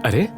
अरे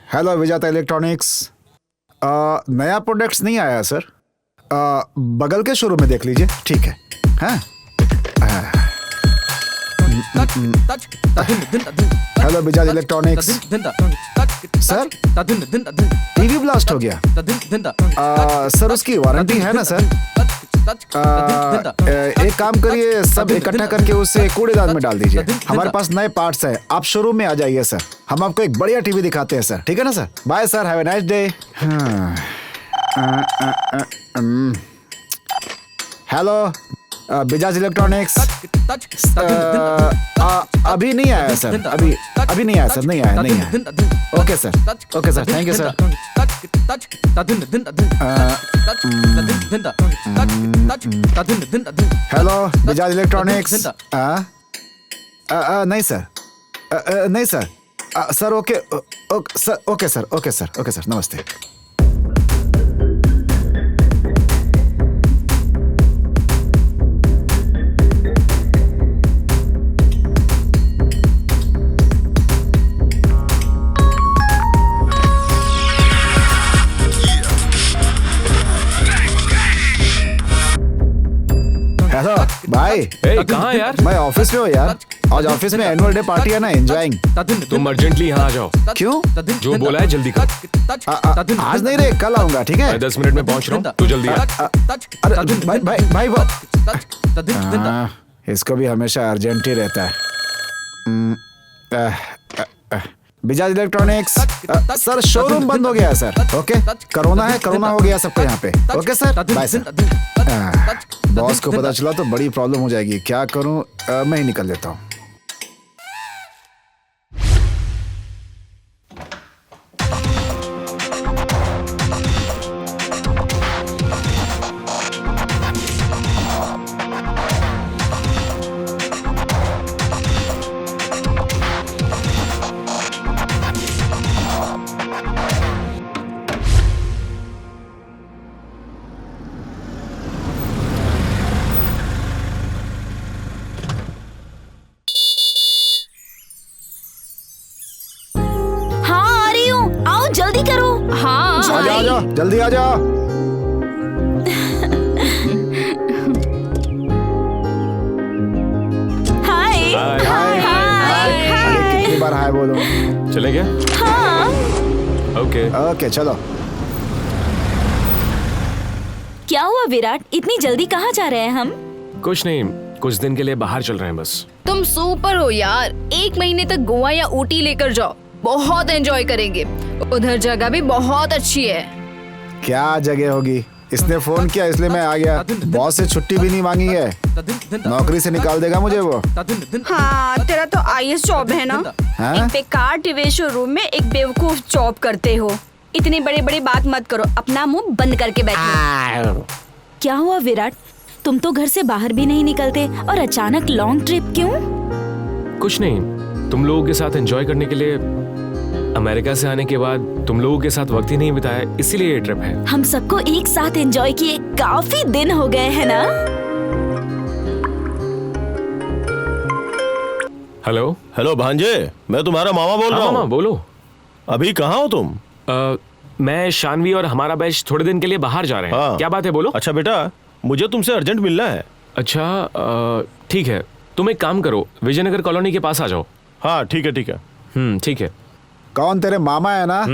hello Vijeta electronics. नया products नहीं आया सर। बगल के शोरूम में देख लीजिए। ठीक है। हाँ hello Vijeta electronics. Sir TV blast हो गया। सर उसकी वारंटी है ना सर? एक काम करिए, सब इकट्ठा करके उसे कूड़ेदान में डाल दीजिए। हमारे पास नए पार्ट्स है। आप शोरूम में आ जाइए सर, हम आपको एक बढ़िया टीवी दिखाते हैं सर। ठीक है ना sir? Bye sir, have a nice day. Hello Bajaj electronics. अभी नहीं आया सर। अभी नहीं आया सर। नहीं आया। Okay sir, okay sir, thank you sir. Hello Bajaj electronics. नहीं सर, नहीं sir. Sir okay sir, okay sir, okay sir, okay sir, नमस्ते। हेलो भाई। कहाँ यार? मैं ऑफिस में हूँ यार। आज ऑफिस में एनुअल डे पार्टी है ना, एंजॉयिंग। तुम अर्जेंटली यहाँ आ जाओ। क्यों? जो बोला है जल्दी कर। आज नहीं रे, कल आऊंगा। ठीक है? मैं 10 मिनट में पहुँच रहा हूँ, तू जल्दी आ। अरे भाई भाई भाई इसको भी हमेशा अर्जेंट ही रहता है। बजाज इलेक्ट्रॉनिक्स सर, शोरूम बंद हो गया है सर। ओके, कोरोना है, कोरोना हो गया सबको यहाँ पे। Okay sir, bye sir. Boss को पता चला तो बड़ी प्रॉब्लम हो जाएगी। क्या करूं, मैं ही निकल लेता हूँ। जल्दी करो। हाँ आ जाओ, जल्दी आ जाओ। हाय हाय। कितनी बार हाय बोलो? चले गए? हाँ। ओके चलो। क्या हुआ विराट, इतनी जल्दी कहाँ जा रहे हैं हम? कुछ नहीं, कुछ दिन के लिए बाहर चल रहे हैं बस। तुम सुपर हो यार, 1 महीने तक गोवा या ऊटी लेकर जाओ, बहुत एंजॉय करेंगे। उधर जगह भी बहुत अच्छी है। क्या जगह होगी? इसने फोन किया इसलिए मैं आ गया। बॉस से छुट्टी भी नहीं मांगी है, नौकरी से निकाल देगा मुझे वो। हाँ, तेरा तो आईएएस जॉब है ना। एक बेकार टीवी शोरूम में एक बेवकूफ जॉब करते हो। इतनी बड़ी बड़ी बात मत करो, अपना मुंह बंद करके बैठो। क्या हुआ विराट, तुम तो घर से बाहर भी नहीं निकलते और अचानक लॉन्ग ट्रिप क्यों? कुछ नहीं, तुम लोगों के साथ एंजॉय करने के लिए। अमेरिका से आने के बाद तुम लोगों के साथ वक्त ही नहीं बिताया, इसीलिए ये ट्रिप है। हम सबको एक साथ एंजॉय किए काफी दिन हो गए हैं ना। हेलो भांजे, मैं तुम्हारा मामा बोल रहा हूँ। मामा बोलो। अभी कहाँ हो तुम? मैं, शानवी और हमारा बैच थोड़े दिन के लिए बाहर जा रहे हैं। हाँ। क्या बात है, बोलो। अच्छा बेटा, मुझे तुमसे अर्जेंट मिलना है। अच्छा, ठीक है, तुम एक काम करो, विजयनगर कॉलोनी के पास आ जाओ। हाँ ठीक है। ठीक है। कौन, तेरे मामा है ना?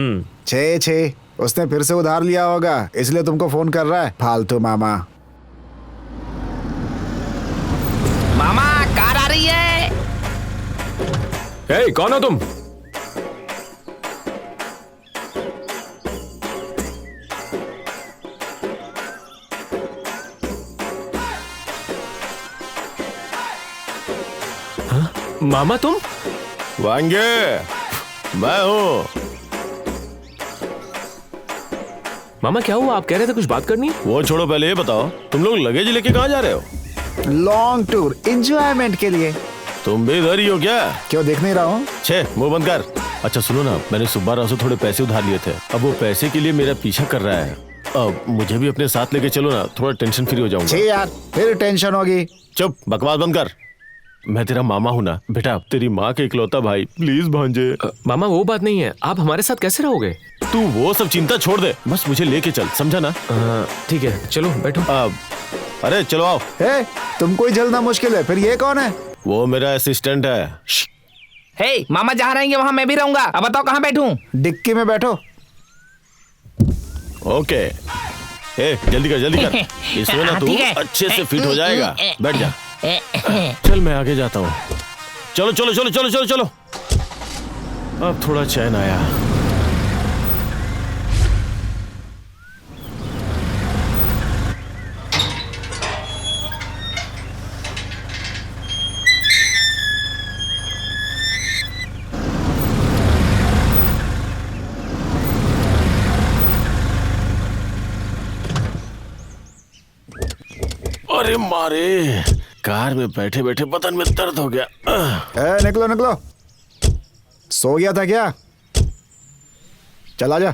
छे, उसने फिर से उधार लिया होगा इसलिए तुमको फोन कर रहा है, फालतू मामा। मामा, कार आ रही है। हे, कौन हो तुम? हाँ? मामा तुम? वांगे, मैं हूँ। मामा क्या हुआ, आप कह रहे थे कुछ बात करनी? वो छोड़ो, पहले ये बताओ तुम लोग लगेज लेके कहाँ जा रहे हो? लॉन्ग टूर, एंजॉयमेंट के लिए। तुम भी इधर ही हो क्या? क्यों, देख नहीं रहा हूँ? छे, मुंह बंद कर। अच्छा सुनो ना, मैंने सुब्बा राव से थोड़े पैसे उधार लिए थे, अब वो पैसे के लिए मेरा पीछा कर रहा है। अब मुझे भी अपने साथ लेके चलो ना, थोड़ा टेंशन फ्री हो जाऊंगा। छे यार, फिर टेंशन होगी। चुप, बकवास बंद कर। मैं तेरा मामा हूँ ना बेटा, तेरी माँ के इकलौता भाई, प्लीज भांजे। मामा वो बात नहीं है, आप हमारे साथ कैसे रहोगे? तू वो सब चिंता छोड़ दे, बस मुझे लेके चल, समझा ना? ठीक है, चलो बैठो। अरे चलो आओ। हे, तुमको ही जलना मुश्किल है, फिर ये कौन है? वो मेरा असिस्टेंट है। हे, मामा जहाँ रहेंगे वहाँ मैं भी रहूंगा। अब बताओ कहाँ बैठूं? डिक्की में बैठो। ओके। ए, जल्दी कर। इसमें ना तू अच्छे से फिट हो जाएगा। बैठ जा। चल मैं आगे जाता हूँ। चलो। अब थोड़ा चैन आया। अरे मारे, कार में बैठे बैठे बदन में दर्द हो गया। निकलो। सो गया था क्या? चला जा,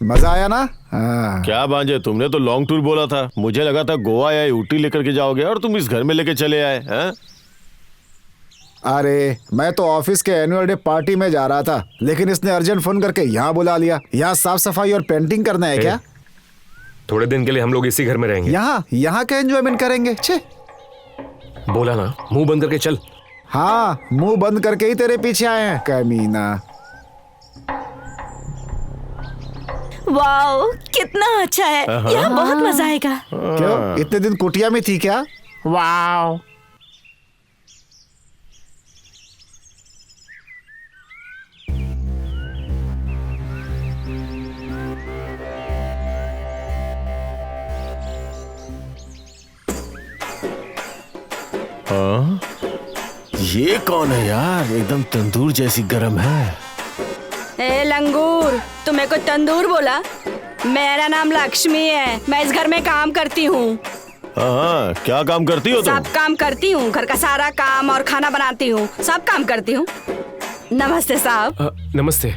मजा आया ना? क्या भांजे, तुमने तो लॉन्ग टूर बोला था, मुझे लगा था गोवा या ऊटी लेकर के जाओगे और तुम इस घर में लेके चले आए हैं। अरे मैं तो ऑफिस के एनुअल डे पार्टी में जा रहा था, लेकिन इसने अर्जेंट फोन करके यहाँ बुला लिया। यहाँ साफ सफाई और पेंटिंग करना है क्या? थोड़े दिन के लिए हम लोग इसी घर में रहेंगे। यहाँ का एंजॉयमेंट करेंगे। छे, बोला ना, मुंह बंद करके चल। हाँ, मुंह बंद करके ही तेरे पीछे आए हैं, कमीना। वाओ, कितना अच्छा है, यहाँ बहुत मजा आएगा। क्यों, इतने दिन कुटिया में थी क्या? वाओ, हाँ? ये कौन है यार, एकदम तंदूर जैसी गर्म है। ए लंगूर, तू मेरे को तंदूर बोला? मेरा नाम लक्ष्मी है, मैं इस घर में काम करती हूँ। हाँ, क्या काम करती हो तुम? सब काम करती हूँ, घर का सारा काम और खाना बनाती हूँ, सब काम करती हूँ। नमस्ते साहब। नमस्ते,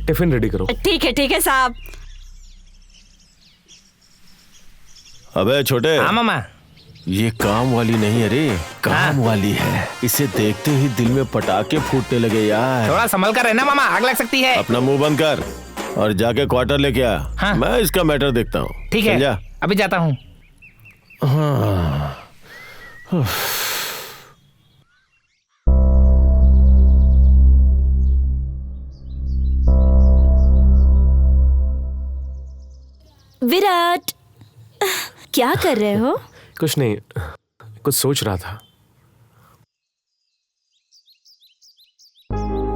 टिफिन रेडी करो। ठीक है साहब। अबे छोटे। हाँ मामा। ये काम वाली नहीं है रे, काम वाली है। इसे देखते ही दिल में पटाखे फूटने लगे यार। थोड़ा संभल कर रहना मामा, आग लग सकती है। अपना मुंह बंद कर और जाके क्वार्टर लेके आ। हाँ। मैं इसका मैटर देखता हूँ। ठीक है, समझा? अभी जाता हूँ। हाँ। विराट, क्या कर रहे हो? कुछ नहीं, कुछ सोच रहा था।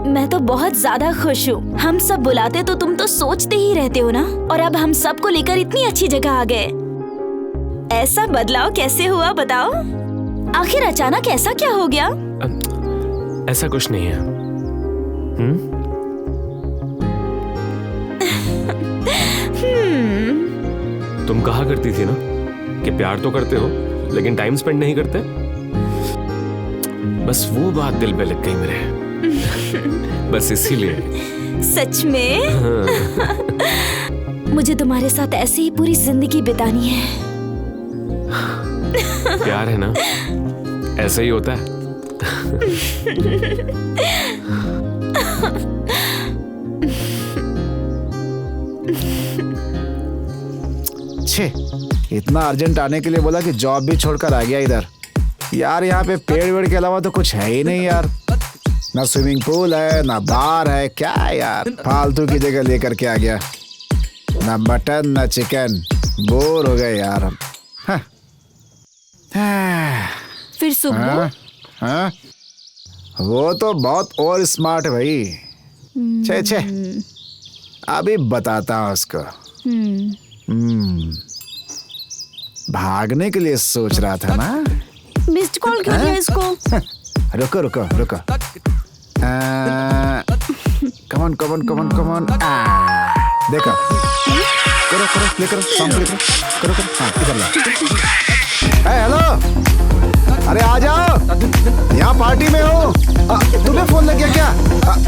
मैं तो बहुत ज्यादा खुश हूँ। हम सब बुलाते तो तुम तो सोचते ही रहते हो ना, और अब हम सबको लेकर इतनी अच्छी जगह आ गए। ऐसा बदलाव कैसे हुआ बताओ? आखिर अचानक ऐसा क्या हो गया? ऐसा कुछ नहीं है। तुम कहा करती थी ना कि प्यार तो करते हो लेकिन टाइम स्पेंड नहीं करते। बस वो बात दिल पे लग गई मेरे। बस इसीलिए। सच में? मुझे तुम्हारे साथ ऐसे ही पूरी जिंदगी बितानी है। प्यार है ना, ऐसे ही होता है। छे, इतना अर्जेंट आने के लिए बोला कि जॉब भी छोड़कर आ गया इधर। यार यहाँ पे पेड़ वेड़ के अलावा तो कुछ है ही नहीं यार। ना स्विमिंग पूल है, ना बार है, क्या है यार, फालतू की जगह लेकर के आ गया। ना मटन ना चिकन, बोर हो गए यार हम। फिर सुबह हाँ? वो तो बहुत और स्मार्ट है भाई। छे छे, अभी बताता हूँ उसको। भागने के लिए सोच रहा था ना। मिस्ड कॉल क्यों दिया इसको? रुको रुको रुको। कमन कमन कमन कमन। देखो, करो करो प्ले करो, सॉन्ग प्ले करो, करो करो। हाँ, इधर ला। हेलो, अरे आ जाओ, यहाँ पार्टी में हो। तुम्हें फोन लग गया क्या?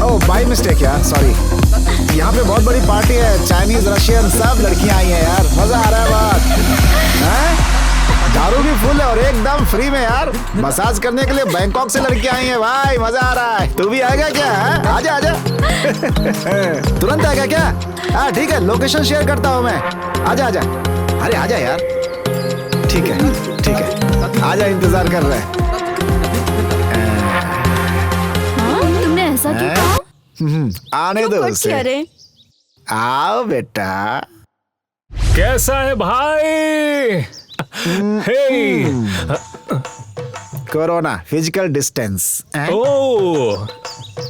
ओह बाय मिस्टेक यार, सॉरी। यहाँ पे बहुत बड़ी पार्टी है, चाइनीज रशियन सब लड़कियां आई हैं यार। मजा आ रहा है बात। दारू भी फुल है और एकदम फ्री में यार। मसाज करने के लिए बैंकॉक से लड़कियां आई हैं भाई, मजा आ रहा है। तू भी आएगा क्या? आजा आजा। तुरंत आएगा क्या? हाँ ठीक है, लोकेशन शेयर करता हूँ मैं। आजा आजा, अरे आजा यार। ठीक है ठीक है, आजा, इंतजार कर रहे हैं। तुमने ऐसा क्यों कहा? आने दो उसे। अरे आओ बेटा। कैसा है भाई? Hey, corona, physical distance. Oh,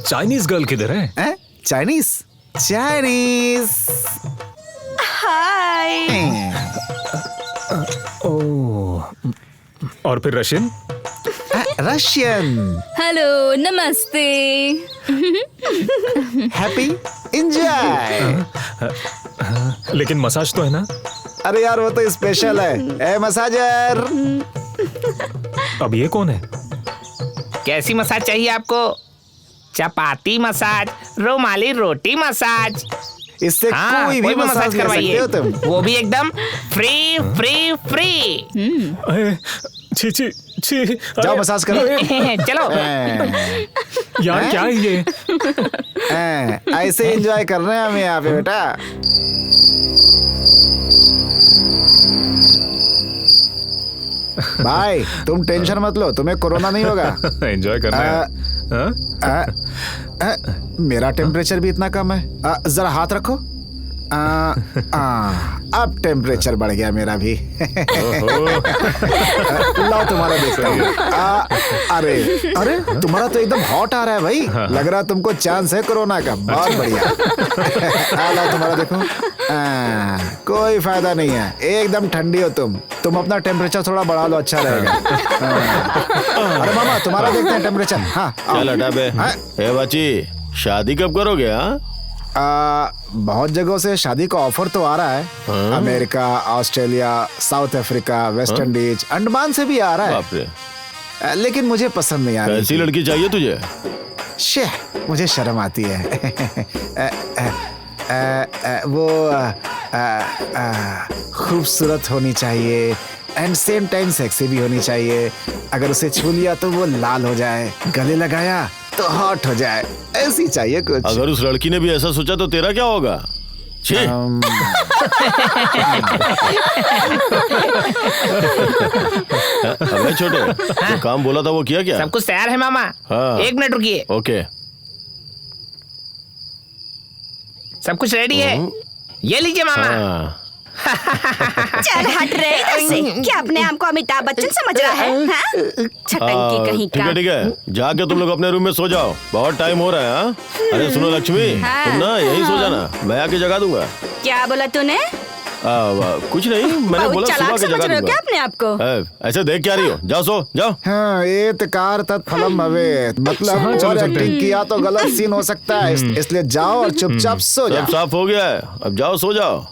Chinese girl किधर है? Chinese Chinese. हाय। ओह, और फिर रशियन? रशियन। हेलो, नमस्ते। Happy enjoy. लेकिन मसाज तो है ना? अरे यार वो तो स्पेशल है। A massager. अब ये कौन है? कैसी मसाज चाहिए आपको? चपाती मसाज, रुमाली रोटी मसाज। इससे हाँ, कोई भी मसाज कर सकते करवाइए, हो तुम। वो भी एकदम फ्री फ्री फ्री। छी छी छी। जाओ मसाज करो। चलो। यार क्या है ये? ऐसे एंजॉय कर रहे हैं हम यहाँ पे बेटा। भाई तुम टेंशन मत लो, तुम्हें कोरोना नहीं होगा। एंजॉय करना है। मेरा टेम्परेचर भी इतना कम है। जरा हाथ रखो। अब टेम्परेचर बढ़ गया मेरा भी। लाओ तुम्हारा देखता हूँ। अरे अरे तुम्हारा तो एकदम हॉट आ रहा है भाई। लग रहा तुमको चांस है कोरोना का। बहुत बढ़िया। लाओ तुम्हारा देखो। कोई फायदा नहीं है, एकदम ठंडी हो तुम अपना टेम्परेचर थोड़ा बढ़ा लो, अच्छा रहेगा। अरे मामा तुम्हारा देखते हैं टेम्परेचर। हाँ चल हटा बे। ए बच्ची, शादी कब करोगे? बहुत जगहों से शादी का ऑफर तो आ रहा है। America, Australia, south Africa, West Indies, Andaman से भी आ रहा बाप रे। है। लेकिन मुझे पसंद नहीं आ रही। ऐसी लड़की चाहिए तुझे? मुझे शर्म आती है। वो खूबसूरत होनी चाहिए एंड सेम टाइम सेक्सी भी होनी चाहिए। अगर उसे छू लिया तो वो लाल हो जाए, गले लगाया तो हॉट हो जाए, ऐसी चाहिए कुछ। अगर उस लड़की ने भी ऐसा सोचा तो तेरा क्या होगा? अबे छोटे, जो काम बोला था वो किया क्या? सब कुछ तैयार है मामा। हाँ। 1 मिनट रुकिए। ओके। सब कुछ रेडी है, ये लीजिए मामा। हाँ। चल हट रहे इधर से। क्या अपने आप को अमिताभ बच्चन समझ रहा है? हाँ? छटंकी कहीं ठीक का। है ठीक है, जाके तुम लोग अपने रूम में सो जाओ, बहुत टाइम हो रहा है। हाँ? अरे सुनो लक्ष्मी, तुम ना यहीं सो जाना, मैं आके जगा दूंगा। क्या बोला तूने? कुछ नहीं, मैंने बोला सुबह के जगा दूंगा। क्या अपने आप को? ऐसे देख क्या रही हो? जाओ सो जाओ। हाँ, एतकार तत्फलम भवेत्। मतलब और एक्टिंग किया तो गलत सीन हो सकता है, इसलिए जाओ और चुपचाप सो जाओ। सब साफ हो गया है, अब जाओ सो जाओ।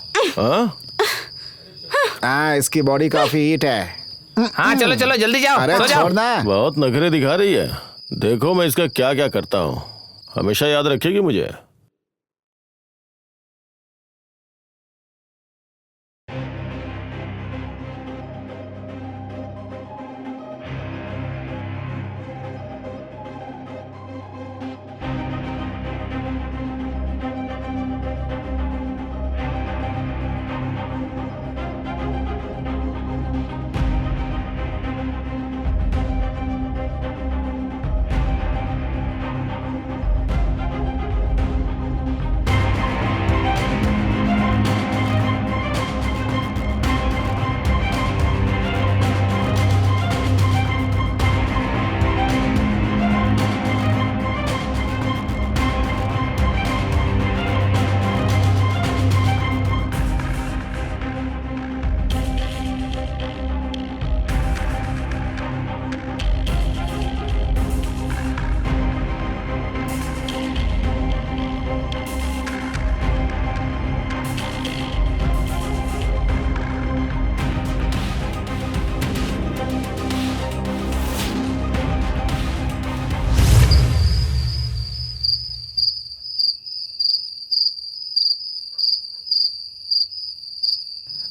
इसकी बॉडी काफी हीट है। हाँ चलो चलो जल्दी जाओ। अरे सो जाओ। छोड़ना। बहुत नखरे दिखा रही है, देखो मैं इसका क्या क्या करता हूँ, हमेशा याद रखेगी मुझे।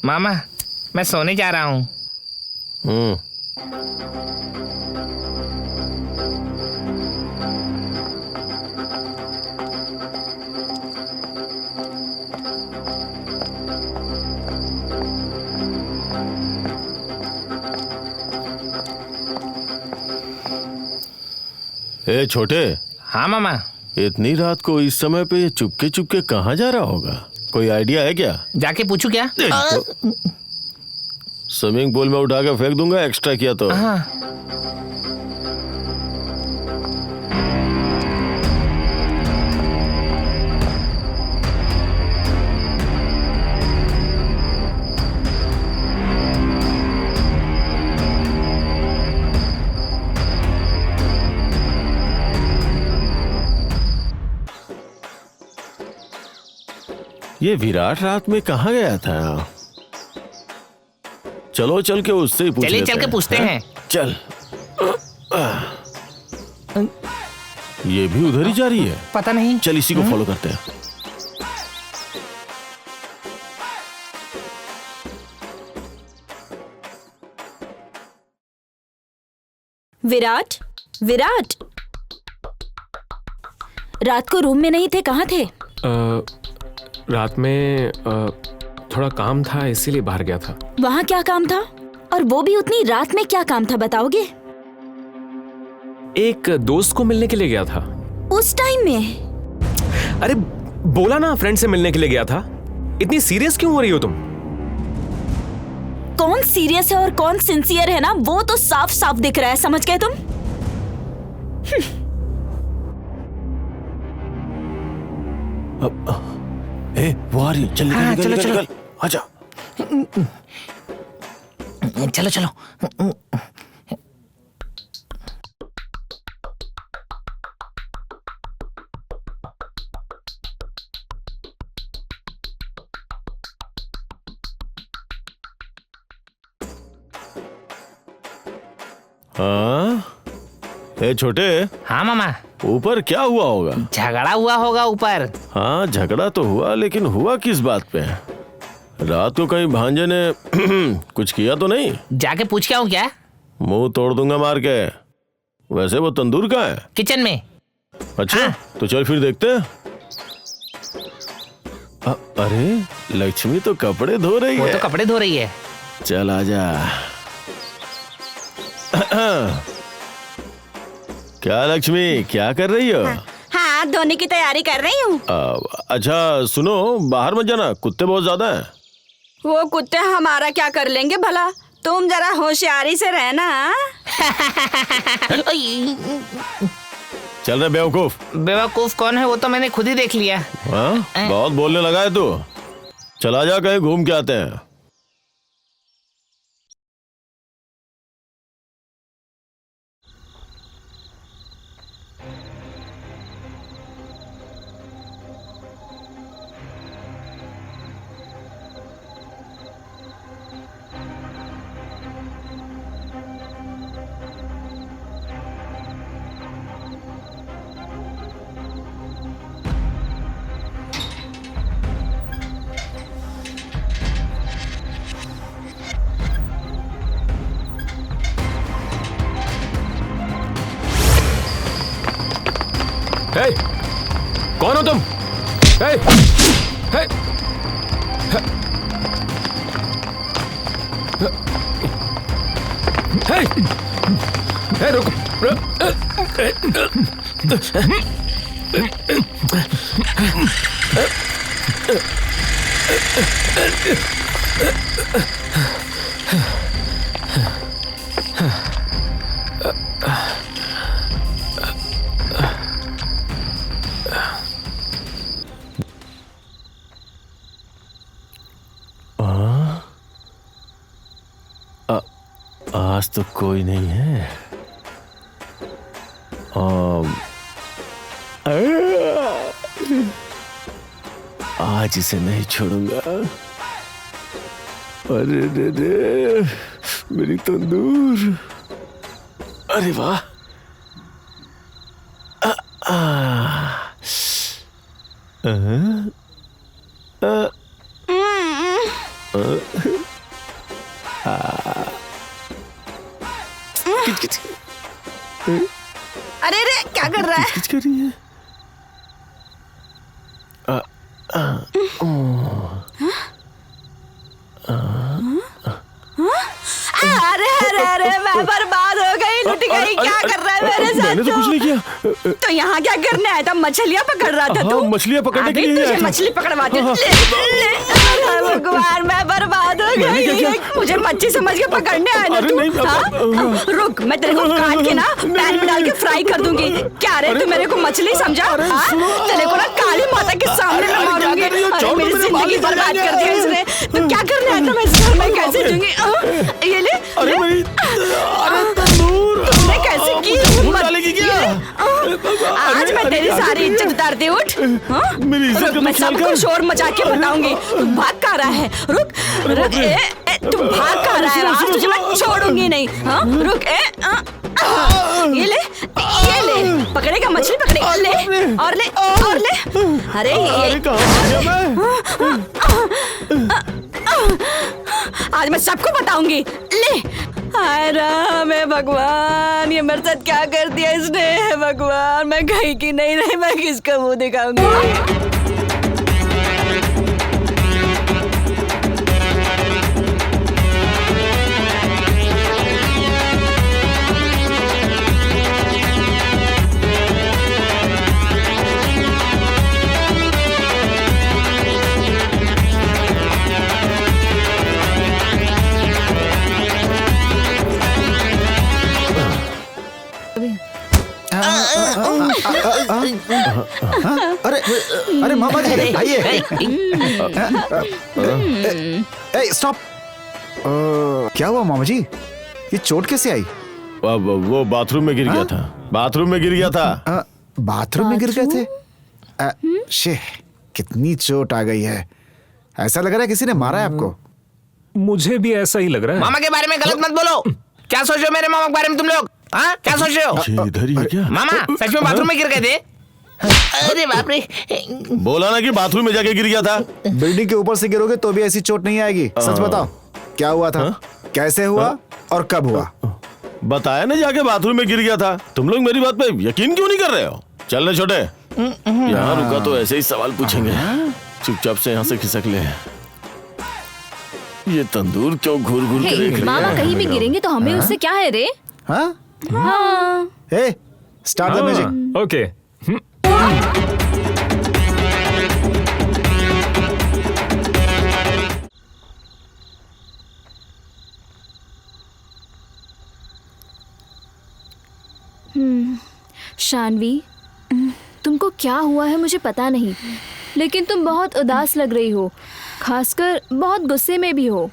मामा मैं सोने जा रहा हूँ। ए छोटे। हाँ मामा। इतनी रात को इस समय पे ये चुपके चुपके कहाँ जा रहा होगा? कोई आइडिया है क्या? जाके पूछू क्या? स्विमिंग पूल में उठा के फेंक दूंगा एक्स्ट्रा किया तो। हाँ। ये विराट रात में कहाँ गया था? चलो चल के उससे ही पूछ चलिए लेते चल के पूछते हैं। चल। ये भी उधर ही जा रही है। पता नहीं। चल इसी को फॉलो करते हैं। विराट, विराट, रात को रूम में नहीं थे, कहाँ थे? रात में थोड़ा काम था इसीलिए बाहर गया था। वहाँ क्या काम था? और वो भी उतनी रात में क्या काम था बताओगे? एक दोस्त को मिलने के लिए गया था। उस टाइम में? अरे बोला ना फ्रेंड से मिलने के लिए गया था। इतनी सीरियस क्यों हो रही हो तुम? कौन सीरियस है और कौन सिंसियर है ना, वो तो साफ साफ दिख रहा है, समझ गए तुम? वो आ रही, चल हाँ, निकल, चलो, निकल, चलो। आजा। चलो चलो। हाँ, ए छोटे, हाँ मामा, ऊपर क्या हुआ होगा? झगड़ा हुआ होगा ऊपर। हाँ, झगड़ा तो हुआ, लेकिन हुआ किस बात पे? रात को कहीं भांजे ने कुछ किया तो नहीं? जाके पूछ के आऊं क्या? मुंह तोड़ दूंगा मार के। वैसे वो तंदूर कहाँ है? किचन में। अच्छा, हाँ। तो चल फिर देखते हैं। अरे लक्ष्मी तो कपड़े धो रही वो है। तो कपड़े धो रही है। चल आजा। क्या लक्ष्मी, क्या कर रही हो? हाँ, धोने की तैयारी कर रही हूँ। अच्छा सुनो, बाहर मत जाना, कुत्ते बहुत ज्यादा हैं। वो कुत्ते हमारा क्या कर लेंगे भला? तुम जरा होशियारी से रहना। चल रहे बेवकूफ। बेवकूफ कौन है, वो तो मैंने खुद ही देख लिया। हाँ, बहुत बोलने लगा है तू। चला जा, कहीं घूम के आते हैं। हे, कौन हो तुम? हे, हे, हे, हे, रुक, आज तो कोई नहीं है। आज इसे नहीं छोड़ूंगा। अरे रे रे, मेरी तंदूर। अरे वाह। अरे रे, क्या कर रहा है? किच कर रही है। अरे अरे अरे, मैं बर्बाद हो गई, लुट गई। क्या कर रहा है मेरे साथ? मैंने तो कुछ नहीं किया। तो यहाँ क्या करने आया था? मछलियाँ पकड़ रहा था तू? हाँ, मछलियाँ पकड़ने के अभी लिए तुझे आया था। मछली पकड़वाती हूँ। भगवान, मैं बर्बाद हो गई। मुझे मच्छी समझ के पकड़ने आया था अरे तू? नहीं, हाँ? रुक, मैं तेरे को काट के ना पैन में डाल के फ्राई कर दूंगी। क्या रे, तू मेरे को मछली समझा? हाँ? तेरे को ना काली माता के सामने मैं मारूंगी। अरे मेरी जिंदगी बर्बाद कर दी इसने। तो क्या करने आया था? मैं इस घर में कैसे जीऊंगी? ये ले, अरे मेरी, अरे तंदूर। तुमने कैसे की? तंदूर डालेगी क्या? आज मैं तेरी सारी इज्जत उतारती हूँ। उठ। हाँ? मेरी इज्जत रुक, का मैं तो ख्याल सबको कर। शोर मचा के बताऊंगी। तू भाग कहाँ रहा है? रुक रुक, तू भाग कहाँ रहा है? आज तुझे मैं छोड़ूंगी नहीं। हाँ? रुक, ये ले, ये ले, पकड़ेगा मछली, पकड़ेगा। ले और ले और ले। अरे ये आज मैं सबको बताऊंगी। ले। हाय राम है भगवान, ये मेरे साथ क्या कर दिया इसने? है भगवान, मैं गई की नहीं रही, मैं किसका मुंह दिखाऊंगी? अरे अरे मामा जी आइए। स्टॉप। क्या हुआ मामा जी, ये चोट कैसे आई? वो बाथरूम में गिर गया था। बाथरूम में गिर गया था। बाथरूम में गिर गए थे? शे, कितनी चोट आ गई है। ऐसा लग रहा है किसी ने मारा है आपको। मुझे भी ऐसा ही लग रहा है। मामा के बारे में गलत मत बोलो। क्या सोच रहे हो मेरे मामा के बारे में तुम लोग? हाँ, क्या सोच रहे हो? इधर ही है क्या? मामा सच में बाथरूम में गिर गए थे? अरे बाप रे। बोला ना कि बाथरूम में जाके गिर गया था। बिल्डिंग के ऊपर से गिरोगे तो भी ऐसी चोट नहीं आएगी। सच बताओ, क्या हुआ था? कैसे हुआ और कब हुआ? बताया ना, जाके बाथरूम में गिर गया था। तुम लोग मेरी बात पे यकीन क्यों नहीं कर रहे हो? चल रहे छोटे, यहाँ रुका तो ऐसे ही सवाल पूछेंगे। चुपचाप से यहाँ से खिसक ले। ये तंदूर क्यों घूर घूर के देख रही है? मामा कहीं भी गिरेंगे तो हमें उससे क्या है रे? हाँ? हाँ। ए, start the music. Okay. Shanvi, तुमको क्या हुआ है मुझे पता नहीं, लेकिन तुम बहुत उदास लग रही हो, खासकर बहुत गुस्से में भी हो।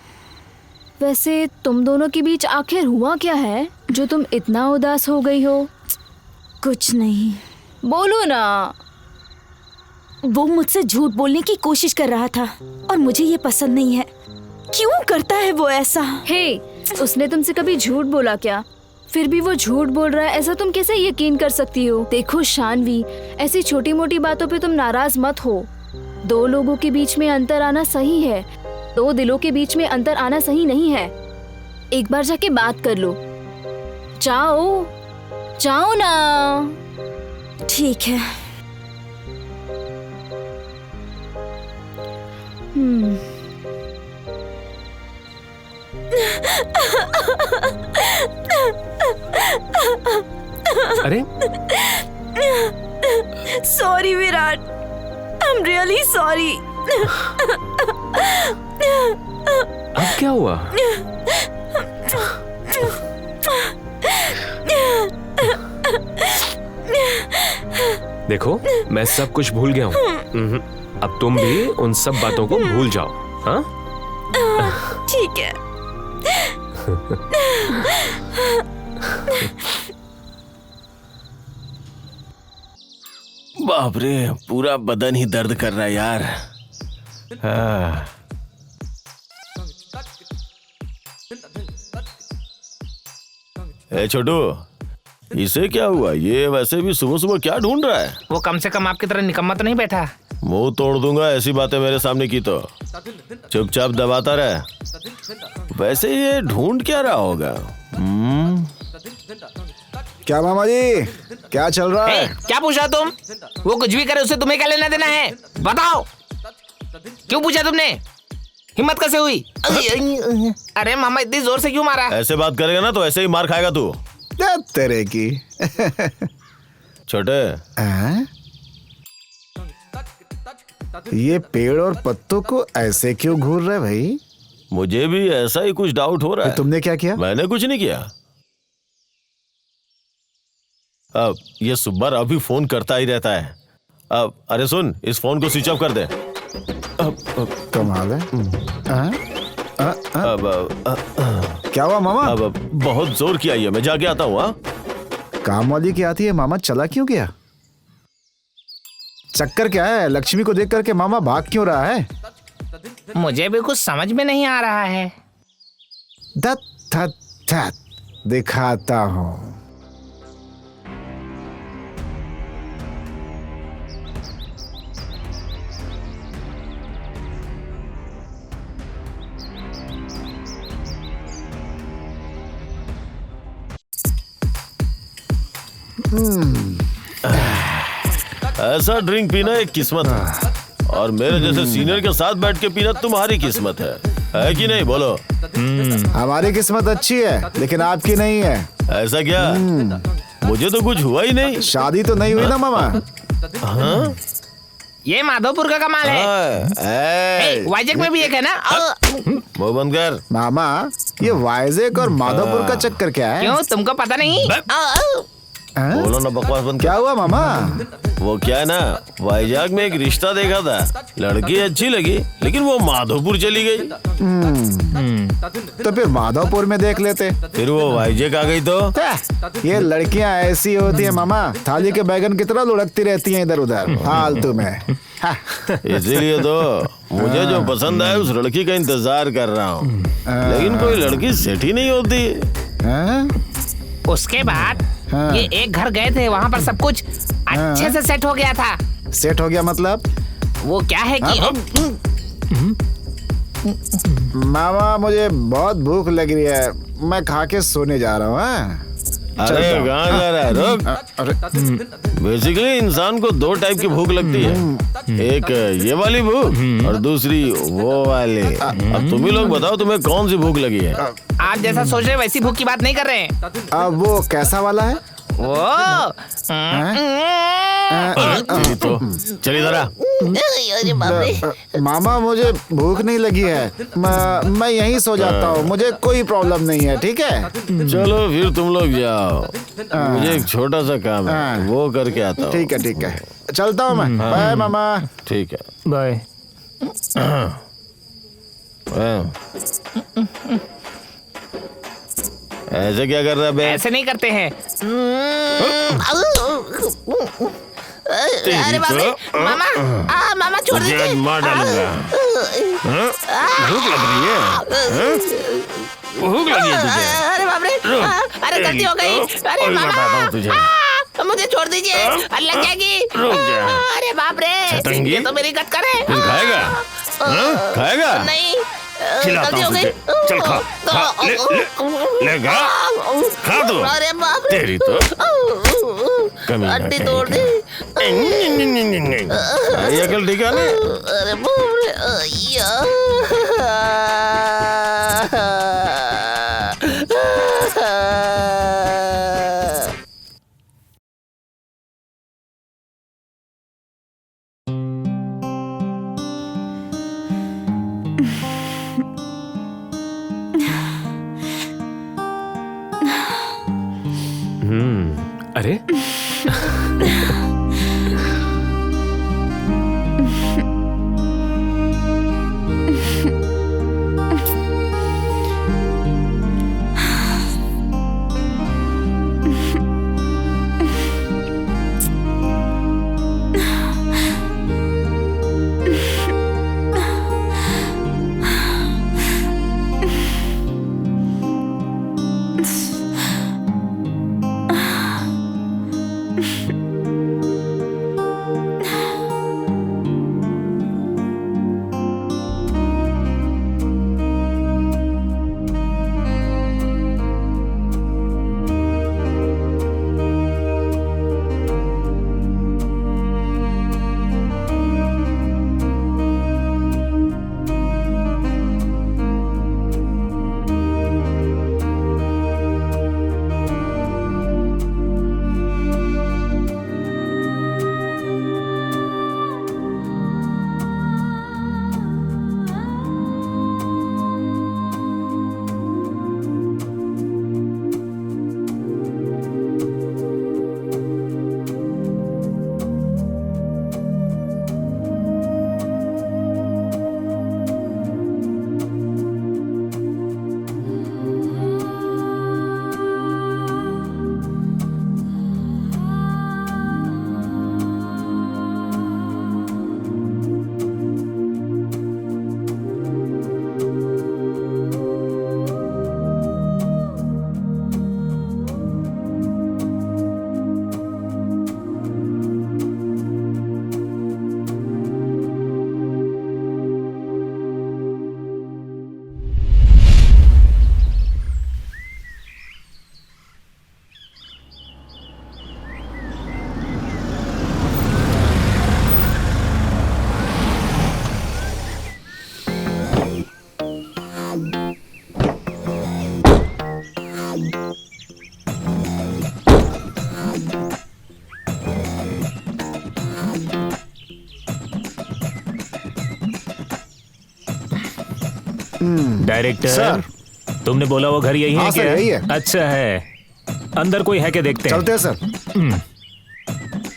वैसे तुम दोनों के बीच आखिर हुआ क्या है जो तुम इतना उदास हो गई हो? कुछ नहीं। बोलो ना। वो मुझसे झूठ बोलने की कोशिश कर रहा था और मुझे ये पसंद नहीं है। क्यों करता है वो ऐसा? हे, उसने तुमसे कभी झूठ बोला क्या? फिर भी वो झूठ बोल रहा है, ऐसा तुम कैसे यकीन कर सकती हो? देखो शानवी, ऐसी छोटी मोटी बातों पे तुम नाराज मत हो। दो लोगों के बीच में अंतर आना सही है, दो दिलों के बीच में अंतर आना सही नहीं है। एक बार जाके बात कर लो। जाओ जाओ ना। ठीक है। अरे sorry Virat, I am really sorry. अब क्या हुआ? देखो, मैं सब कुछ भूल गया हूँ। अब तुम भी उन सब बातों को भूल जाओ। हाँ? ठीक है। बाप रे, पूरा बदन ही दर्द कर रहा है यार। हाँ। ए छोटू, इसे क्या हुआ? ये वैसे भी सुबह सुबह क्या ढूंढ रहा है? वो कम से कम आपकी तरह निकम्मा तो नहीं बैठा। मुंह तोड़ दूंगा ऐसी बातें मेरे सामने की तो। चुपचाप दबाता रहे। वैसे ये ढूंढ क्या रहा होगा? क्या मामा जी, क्या चल रहा है? क्या पूछा तुम? वो कुछ भी करे उससे तुम्हें क्या लेना देना है? बताओ, क्यों पूछा तुमने? हिम्मत कैसे हुई? अरे मामा, इतनी जोर से क्यों मारा? ऐसे बात करेगा ना तो ऐसे ही मार खाएगा तू। तेरे की। छोटे, ये पेड़ और पत्तों को ऐसे क्यों घूर रहे भाई? मुझे भी ऐसा ही कुछ डाउट हो रहा है। तुमने क्या किया? मैंने कुछ नहीं किया। अब ये सुब्बर अभी फोन करता ही रहता है। अब अरे सुन, इस फोन को स्विच ऑफ कर दे। कमाल है। क्या हुआ मामा? अब बहुत जोर की आई है, मैं जाके आता हूँ। हाँ, काम वाली की आती है मामा, चला क्यों गया? चक्कर क्या है? लक्ष्मी को देख करके मामा भाग क्यों रहा है? मुझे भी कुछ समझ में नहीं आ रहा है। धत धत धत, दिखाता हूँ। ऐसा ड्रिंक पीना एक किस्मत है, और मेरे जैसे सीनियर के साथ बैठ के पीना तुम्हारी किस्मत है कि नहीं? बोलो। हमारी किस्मत अच्छी है लेकिन आपकी नहीं है। ऐसा क्या? मुझे तो कुछ हुआ ही नहीं। शादी तो नहीं हुई ना मामा? हाँ? ये माधोपुर का कमाल है। वाइजैक में भी एक है ना? मुंह बंद कर। मामा, ये वाइजैक और माधोपुर का चक्कर क्या है? क्यों, तुमको पता नहीं? हाँ? बोलो ना, बकवास बंद क्या हुआ मामा? वो क्या है ना, वाइजाग में एक रिश्ता देखा था, लड़की अच्छी लगी लेकिन वो माधोपुर चली गई। तो फिर माधवपुर में देख लेते। फिर वो वाइजाग आ गई तो ये लड़कियां ऐसी होती है मामा, थाली के बैगन की तरह लुढ़कती रहती हैं इधर उधर फालतू में। हाँ। इसीलिए तो मुझे जो पसंद है उस लड़की का इंतजार कर रहा हूँ, लेकिन कोई लड़की सेट ही नहीं होती। हाँ? उसके बाद हाँ। ये एक घर गए थे, वहाँ पर सब कुछ अच्छे से सेट हो गया था। सेट हो गया मतलब? वो क्या है कि मामा मुझे बहुत भूख लग रही है, मैं खा के सोने जा रहा हूँ। हाँ? अरे कहाँ जा रहा है, रुक। अरे बेसिकली इंसान को दो टाइप की भूख लगती है, एक ये वाली भूख और दूसरी वो वाली। अब तुम ही लोग बताओ तुम्हें कौन सी भूख लगी है? आप जैसा सोच रहे वैसी भूख की बात नहीं कर रहे हैं। अब वो कैसा वाला है? वो तो चल इधर आ। मामा मुझे भूख नहीं लगी है, मैं यहीं सो जाता हूँ, मुझे कोई प्रॉब्लम नहीं है। ठीक है चलो फिर तुम लोग जाओ, मुझे एक छोटा सा काम है, वो करके आता हूँ। ठीक है ठीक है, चलता हूँ मैं। बाय मामा। ठीक है, बाय। ऐसे क्या कर रहा है बे? ऐसे नहीं करते हैं। अरे मामा, मामा छोड़ दीजिए। मार डालूंगा। भूख लग रही है? भूख लगी है तुझे? अरे बाप रे, अरे गलती हो गई। अरे मामा, तुझे मुझे छोड़ दीजिए, लग जाएगी। रुक जा। अरे बाप रे, चटंगी? ये तो मेरी गटकर है। फिर खाएगा? खाएगा? नहीं, खिलाता गलती हो हूँ गई। तुझे। चल खा, खा, ले खा, खा दो। अरे बाप रे, तेरी तो कमीना हड्डी कहीं तोड़ का। दी। ये अकल ठीक है ना? अरे बाप रे, अरे डायरेक्टर सर। तुमने बोला वो घर यही है हाँ, सर, क्या? यही है। अच्छा है, अंदर कोई है क्या देखते हैं। चलते हैं सर।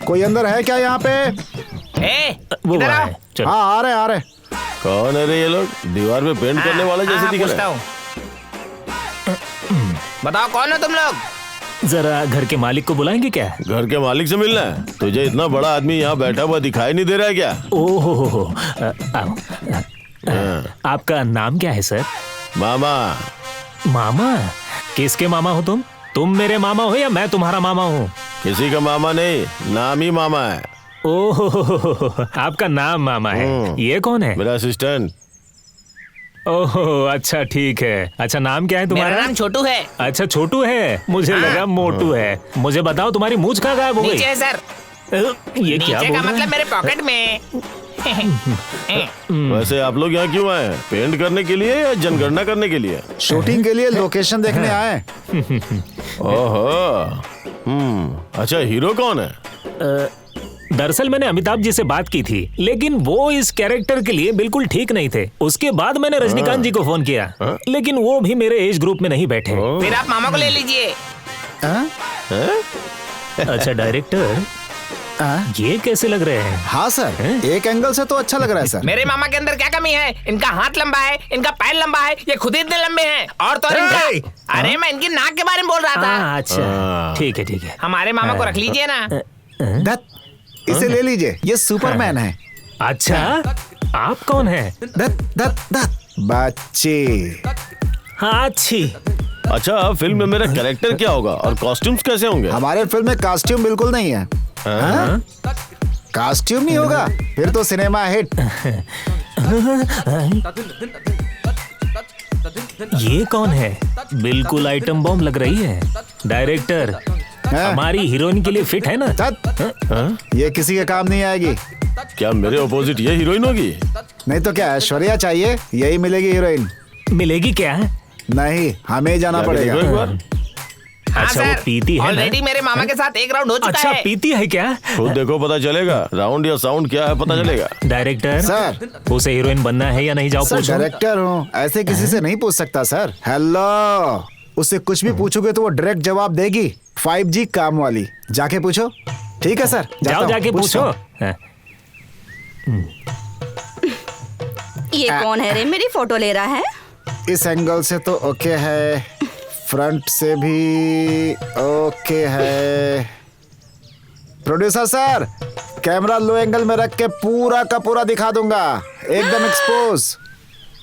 कोई अंदर है क्या यहाँ पे? वो इधर आओ। है, चलो। हाँ, आ रहे आ रहे। कौन है रे ये लोग? दीवार पे पेंट करने वाले जैसे दिख पूछता रहे हूँ। बताओ कौन हो तुम लोग? जरा घर के मालिक को बुलाएंगे क्या? हैं। घर के मालिक से मिलना है? तुझे इतना बड़ा आदमी यहाँ बैठा हुआ दिखाई नहीं दे रहा है क्या? ओहो, आओ। आपका नाम क्या है सर? मामा। मामा? किसके मामा हो तुम? तुम मेरे मामा हो या मैं तुम्हारा मामा हूँ? किसी का मामा नहीं, नाम ही मामा है। ओहो, आपका नाम मामा है। ये कौन है? मेरा असिस्टेंट। ओहो, अच्छा ठीक है। अच्छा नाम क्या है मेरा तुम्हारा? नाम छोटू है। अच्छा छोटू है, मुझे लगा मोटू है। मुझे बताओ तुम्हारी मूंछ कहाँ गायब हो गई? नीचे है सर। ये क्या नीचे बोल का रहा है? मतलब मेरे पॉकेट में। वैसे आप लोग यहाँ क्यों आए हैं? पेंट करने के लिए या जनगणना करने के लिए? शूटिंग के लिए लोकेशन देखने आए। ओहो। अच्छा हीरो कौन है? दरअसल मैंने अमिताभ जी से बात की थी, लेकिन वो इस कैरेक्टर के लिए बिल्कुल ठीक नहीं थे। उसके बाद मैंने रजनीकांत जी को फोन किया, लेकिन वो भी मेरे एज ग्रुप में नहीं बैठे। फिर आप मामा को ले लीजिए। हाँ? अच्छा डायरेक्टर, हाँ? ये कैसे लग रहे हैं? हाँ सर, एक एंगल से तो अच्छा लग रहा है सर। मेरे मामा के अंदर क्या कमी है? इनका हाथ लंबा है, इनका पैर लंबा है, ये खुद ही इतने लंबे हैं। और तो और इनका... अरे मैं इनकी नाक के बारे में बोल रहा था। अच्छा ठीक है ठीक है। हमारे मामा को रख लीजिए ना। दत्त, इसे ले लीजिए, ये सुपरमैन है। अच्छा आप कौन है? दत्त दत्त दत्त बच्चे। हाँ अच्छी। अच्छा फिल्म में मेरा कैरेक्टर क्या होगा और कॉस्ट्यूम्स कैसे होंगे? हमारे फिल्म में कॉस्ट्यूम बिल्कुल नहीं है। हाँ? कॉस्ट्यूम नहीं होगा फिर तो सिनेमा हिट। ये कौन है? बिल्कुल आइटम बॉम्ब लग रही है। डायरेक्टर, हमारी हीरोइन के लिए फिट है ना? दत्त, ये किसी के काम नहीं आएगी। क्या मेरे ऑपोजिट ये हीरोइन होगी? नहीं तो क्या ऐश्वर्या चाहिए, यही मिलेगी हीरोइन। मिलेगी क्या? नहीं, हमें जाना क्या पड़ेगा। देखो एक बार। हाँ अच्छा, वो सर, पीती है ना? ऑलरेडी मेरे मामा के साथ एक राउंड हो चुका अच्छा है। पीती है क्या? खुद देखो पता चलेगा। राउंड या साउंड क्या है पता चलेगा। डायरेक्टर सर, उसे हीरोइन बनना है या नहीं? जाओ सर पूछो। डायरेक्टर हूँ, ऐसे किसी से नहीं पूछ सकता सर। हेलो, उससे कुछ भी पूछोगे तो वो डायरेक्ट जवाब देगी। 5G काम वाली, जाके पूछो। ठीक है सर, जाता जाओ हूँ, जाके पूछता पूछो। हूँ। हाँ। ये कौन है रे मेरी फोटो ले रहा है? इस एंगल से तो ओके है, फ्रंट से भी ओके है। प्रोड्यूसर सर, कैमरा लो एंगल में रख के पूरा का पूरा दिखा दूंगा, एकदम एक्सपोज।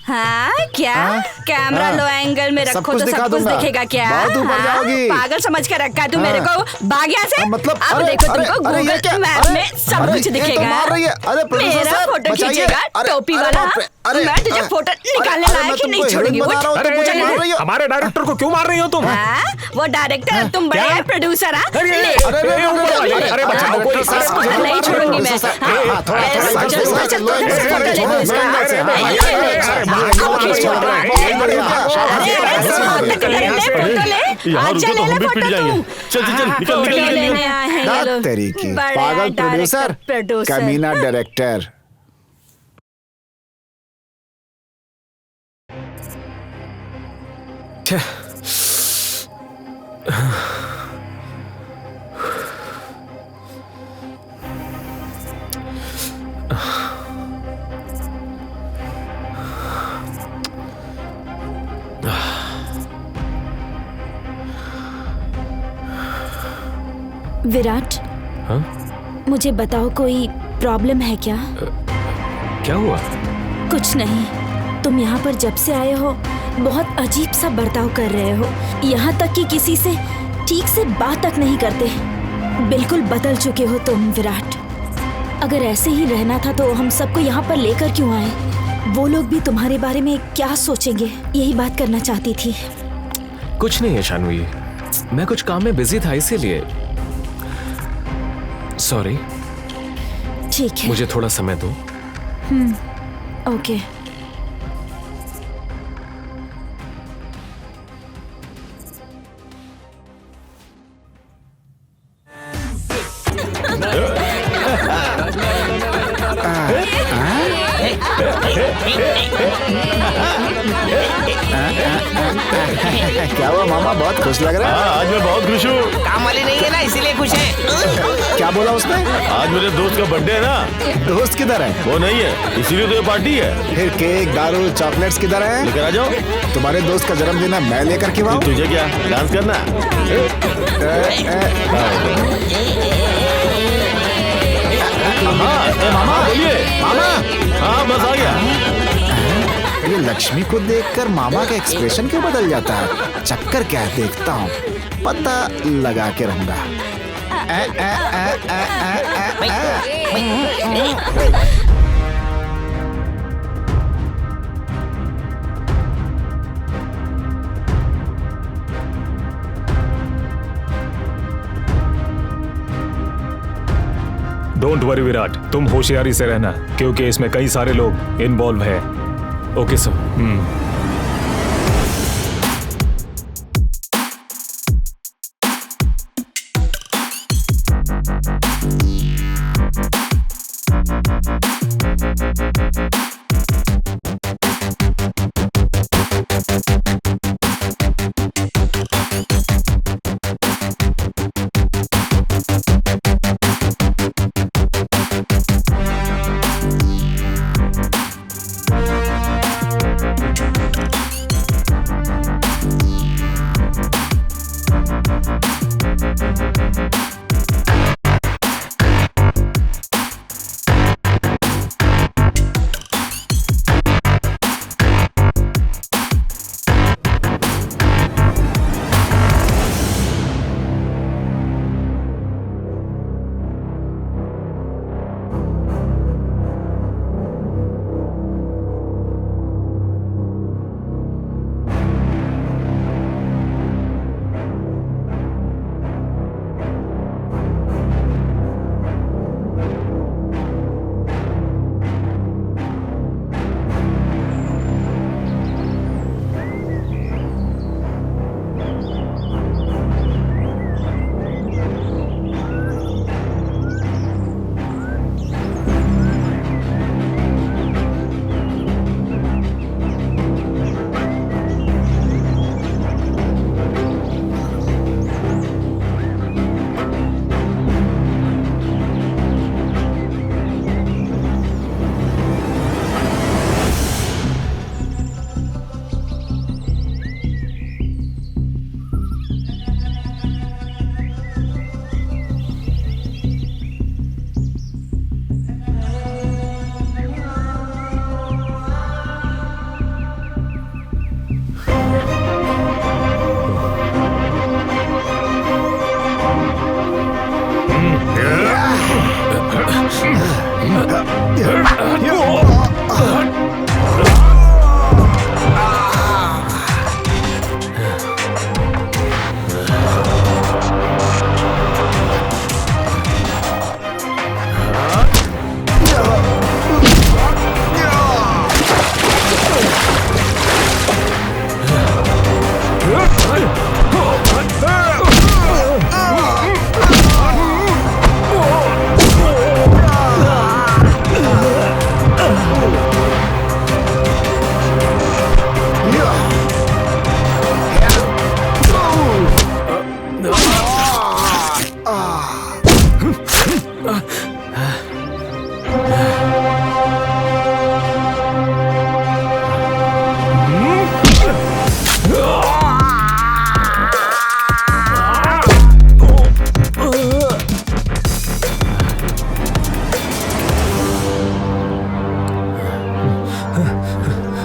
हाँ क्या? हाँ? कैमरा हाँ। लो एंगल में सब रखो कुछ तो दिखा सब कुछ दूंगा। दिखेगा क्या? बहुत ऊपर हाँ? जाओगी। पागल समझ कर रखा है तू मेरे हाँ। को। भाग यहाँ से। मतलब अब अरे, देखो अरे, तुमको अरे, ये गूगल क्या? मैप अरे, में सब अरे, कुछ ये तो दिखेगा। मार रही है। अरे, प्रोड्यूसर मेरा साहब, फोटो बचाइए। खींचेगा अरे, टोपी अरे, वाला। बाप रे, अरे, मैं तुझे अरे, फोटो अरे, निकालने अरे, लायक मैं ही नहीं तुमको छोड़ूंगी। हीरोइन बना रहा हूँ, तुम मुझे मार रही हो। हमारे डायरेक्टर को क्यों मार रही हो तुम? हाँ, वो डायरेक्टर तुम बड़े क्या? प्रोड्यूसर। अरे, ले अरे, अरे, अरे, बच्चा, हाँ, कोई- इस फोटो नहीं छोड़ूंगी मैं। हाँ, थोड़ा- ऐसे थोड़ा- चल, थोड़ा- चल, थोड़ा- चल, थोड़ा- फोटो ले लो थोड़ा- इसका। थोड़ा- ले, थोड़ा- ले, ले, थोड़ा- ले। थोड़ा- अब खींच फोटो। ले, फोटो ले। यहाँ अच्छा, रुको तो ले हम भी फोटो पिट जाएंगे। तू। चल चल चल निकल फोटो निकल लेने निकल। आए हैं ये दांत लोग। तेरी की, बड़ा पागल डायरेक्टर, प्रोड्यूसर, कमीना डायरेक्टर। विराट, हाँ? मुझे बताओ कोई प्रॉब्लम है क्या? क्या हुआ? कुछ नहीं, तुम यहाँ पर जब से आए हो बहुत अजीब सा बर्ताव कर रहे हो। यहाँ तक कि किसी से ठीक से बात तक नहीं करते। बिल्कुल बदल चुके हो तुम विराट। अगर ऐसे ही रहना था तो हम सबको यहाँ पर लेकर क्यों आए? वो लोग भी तुम्हारे बारे में क्या सोचेंगे, यही बात करना चाहती थी। कुछ नहीं है शानवी, मैं कुछ काम में बिजी था इसीलिए। सॉरी, ठीक है। मुझे थोड़ा समय दो। ओके। क्या हुआ मामा, बहुत खुश लग रहा है? हाँ, आज मैं बहुत खुश हूँ। काम वाली नहीं है ना, इसीलिए खुश है। क्या बोला उसने? आज मेरे दोस्त का बर्थडे है ना। दोस्त किधर है? वो नहीं है, इसीलिए तो ये पार्टी है। फिर केक, दारू, चॉकलेट्स किधर है? लेकर आ जाओ। तुम्हारे दोस्त का जन्मदिन है, मैं लेकर के आऊं? तुझे क्या डांस करना? मामा, बोलिए। मामा, हाँ बस आ गया। ये लक्ष्मी को देखकर मामा का एक्सप्रेशन क्यों बदल जाता है? चक्कर क्या है, देखता हूँ, पता लगा के रहूंगा। डोंट वरी विराट, तुम होशियारी से रहना क्योंकि इसमें कई सारे लोग इन्वॉल्व है। Okay sir.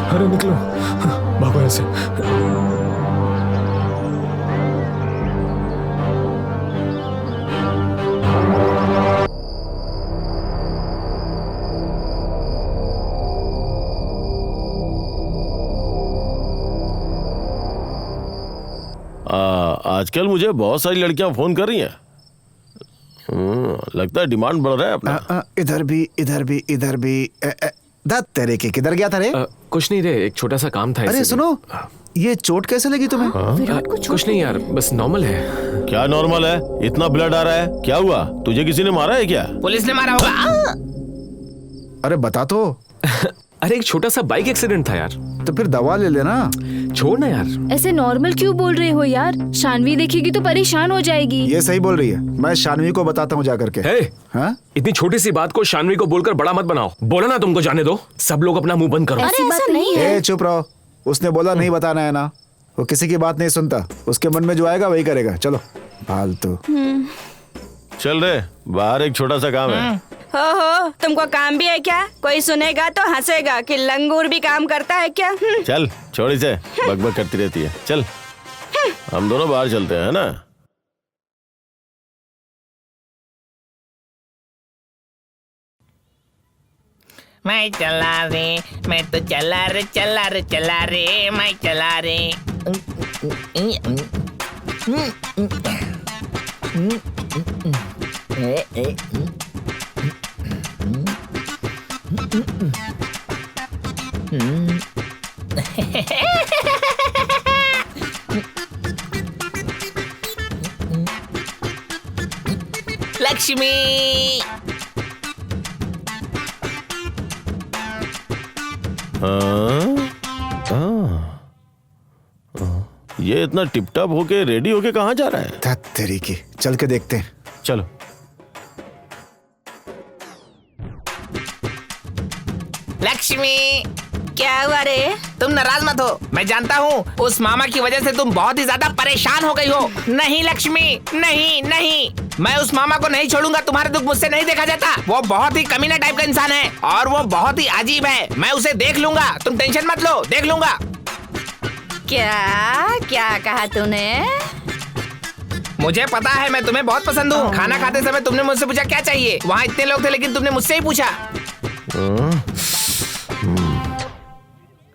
अरे निकलो, भागो यहाँ से। आजकल मुझे बहुत सारी लड़कियां फोन कर रही हैं। लगता है डिमांड बढ़ रहा है अपना। इधर भी, इधर भी, इधर भी। दत्त तेरे के किधर गया था रे? कुछ नहीं रे, एक छोटा सा काम था। अरे सुनो, ये चोट कैसे लगी तुम्हें? कुछ नहीं यार, बस नॉर्मल है। क्या नॉर्मल है? इतना ब्लड आ रहा है, क्या हुआ? तुझे किसी ने मारा है क्या? पुलिस ने मारा होगा। अरे बता तो। अरे एक छोटा सा बाइक एक्सीडेंट था यार। तो फिर दवा ले लेना। छोड़ ना यार। ऐसे नॉर्मल क्यों बोल रहे हो यार? शानवी देखेगी तो परेशान हो जाएगी। ये सही बोल रही है, मैं शानवी को बताता हूँ जाकर के। हे, हाँ? इतनी छोटी सी बात को शानवी को बोलकर बड़ा मत बनाओ। बोला ना तुमको जाने दो। सब लोग अपना मुंह बंद करो। ऐसी बात नहीं है। ए चुप रहो, उसने बोला नहीं बताना है ना। वो किसी की बात नहीं सुनता, उसके मन में जो आएगा वही करेगा। चलो फालतू। चल रे, बाहर एक छोटा सा काम है। हो तुमको काम भी है क्या? कोई सुनेगा तो हंसेगा कि लंगूर भी काम करता है क्या? चल छोड़ इसे, बकबक करती रहती है। चल हम दोनों बाहर चलते हैं, है ना? मैं चला रे, मैं तो चला रे चला रे चला रे, मैं चला रे। लक्ष्मी, ये इतना टिपटॉप होके रेडी होके कहाँ जा रहा है? धत तेरी की, चल के देखते हैं। चलो। लक्ष्मी, क्या हुआ रे? तुम नाराज मत हो। मैं जानता हूँ उस मामा की वजह से तुम बहुत ही ज्यादा परेशान हो गई हो। नहीं लक्ष्मी, नहीं नहीं, मैं उस मामा को नहीं छोड़ूंगा। तुम्हारे दुख मुझसे नहीं देखा जाता। वो बहुत ही कमीना टाइप का इंसान है और वो बहुत ही अजीब है। मैं उसे देख लूंगा, तुम टेंशन मत लो, देख लूंगा। क्या क्या कहा तूने? मुझे पता है मैं तुम्हें बहुत पसंद हूँ। खाना खाते समय तुमने मुझसे पूछा क्या चाहिए। वहाँ इतने लोग थे लेकिन तुमने मुझसे ही पूछा।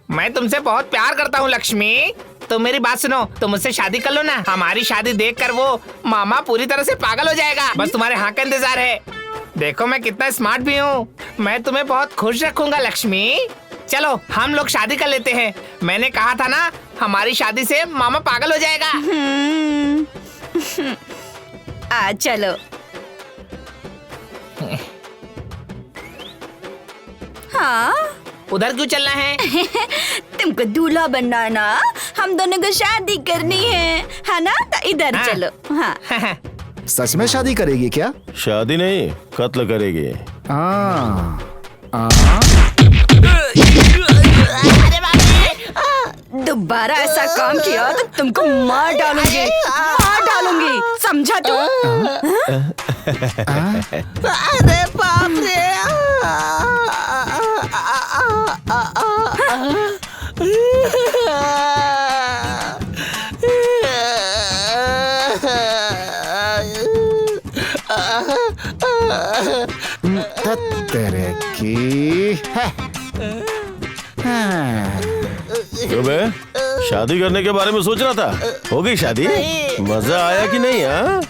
मैं तुमसे बहुत प्यार करता हूँ लक्ष्मी। तुम मेरी बात सुनो, तुम मुझसे शादी कर लो ना। हमारी शादी देखकर वो मामा पूरी तरह से पागल हो जाएगा। बस तुम्हारे हाँ का इंतजार है। देखो मैं कितना स्मार्ट भी हूँ। मैं तुम्हें बहुत खुश रखूंगा लक्ष्मी। चलो हम लोग शादी कर लेते हैं। मैंने कहा था ना, हमारी शादी से मामा पागल हो जाएगा। चलो। हाँ उधर क्यों चलना है? तुमको दूल्हा बनना है ना, हम दोनों को शादी करनी है ना? तो इधर हाँ। चलो। हाँ सच में शादी करेगी क्या? शादी नहीं, कत्ल करेगी। दोबारा ऐसा काम किया तो तुमको मार डालूंगी, मार डालूंगी, समझा तू? अरे बाप रे। तेरे की क्यों बे, शादी करने के बारे में सोच रहा था? हो गई शादी? मजा आया कि नहीं? हाँ?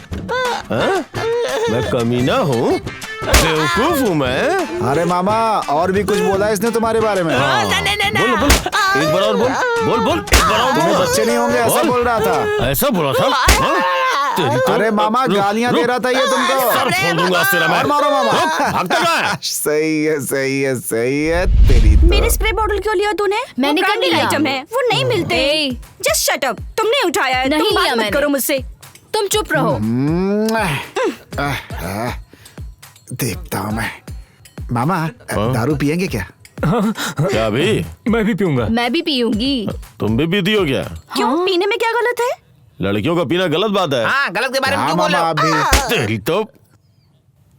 मैं कमीना हूँ, बेवकूफ हूँ मैं। अरे मामा, और भी कुछ बोला इसने तुम्हारे बारे में? बोल बोल, एक बार और बोल, बोल बोल, एक बार और तुम्हें बोल। बच्चे नहीं होंगे ऐसा बोल रहा था। ऐसा बोला था? हाँ? तेरी तो- अरे मामा, रुक, गालियां रुक, दे रहा था ये तुमको। सर फोड़ दूंगा आज तेरा मैं। और मारो मामा। रुक, भागता कहाँ है? सही है सही है सही है तेरी तो। मेरे स्प्रे बॉटल क्यों लिया तूने? मैंने वो कब branded लिया? आइटम है, वो नहीं मिलते। ए। जस्ट शट अप, तुमने उठाया है। नहीं तुम बात लिया मत मैंने। करो मुझसे। तुम चुप रहो। देखता हूँ मैं। मामा, दारू पियेंगे क्या? क्या अभी? मैं भी पीऊंगा। मैं भी पीऊंगी। तुम भी पीती हो क्या? क्यों? पीने में क्या गलत है? लड़कियों का पीना गलत बात है। हाँ गलत के बारे में हाँ क्यों बोल मामा, रहे हो? आप भी। तेरी तो।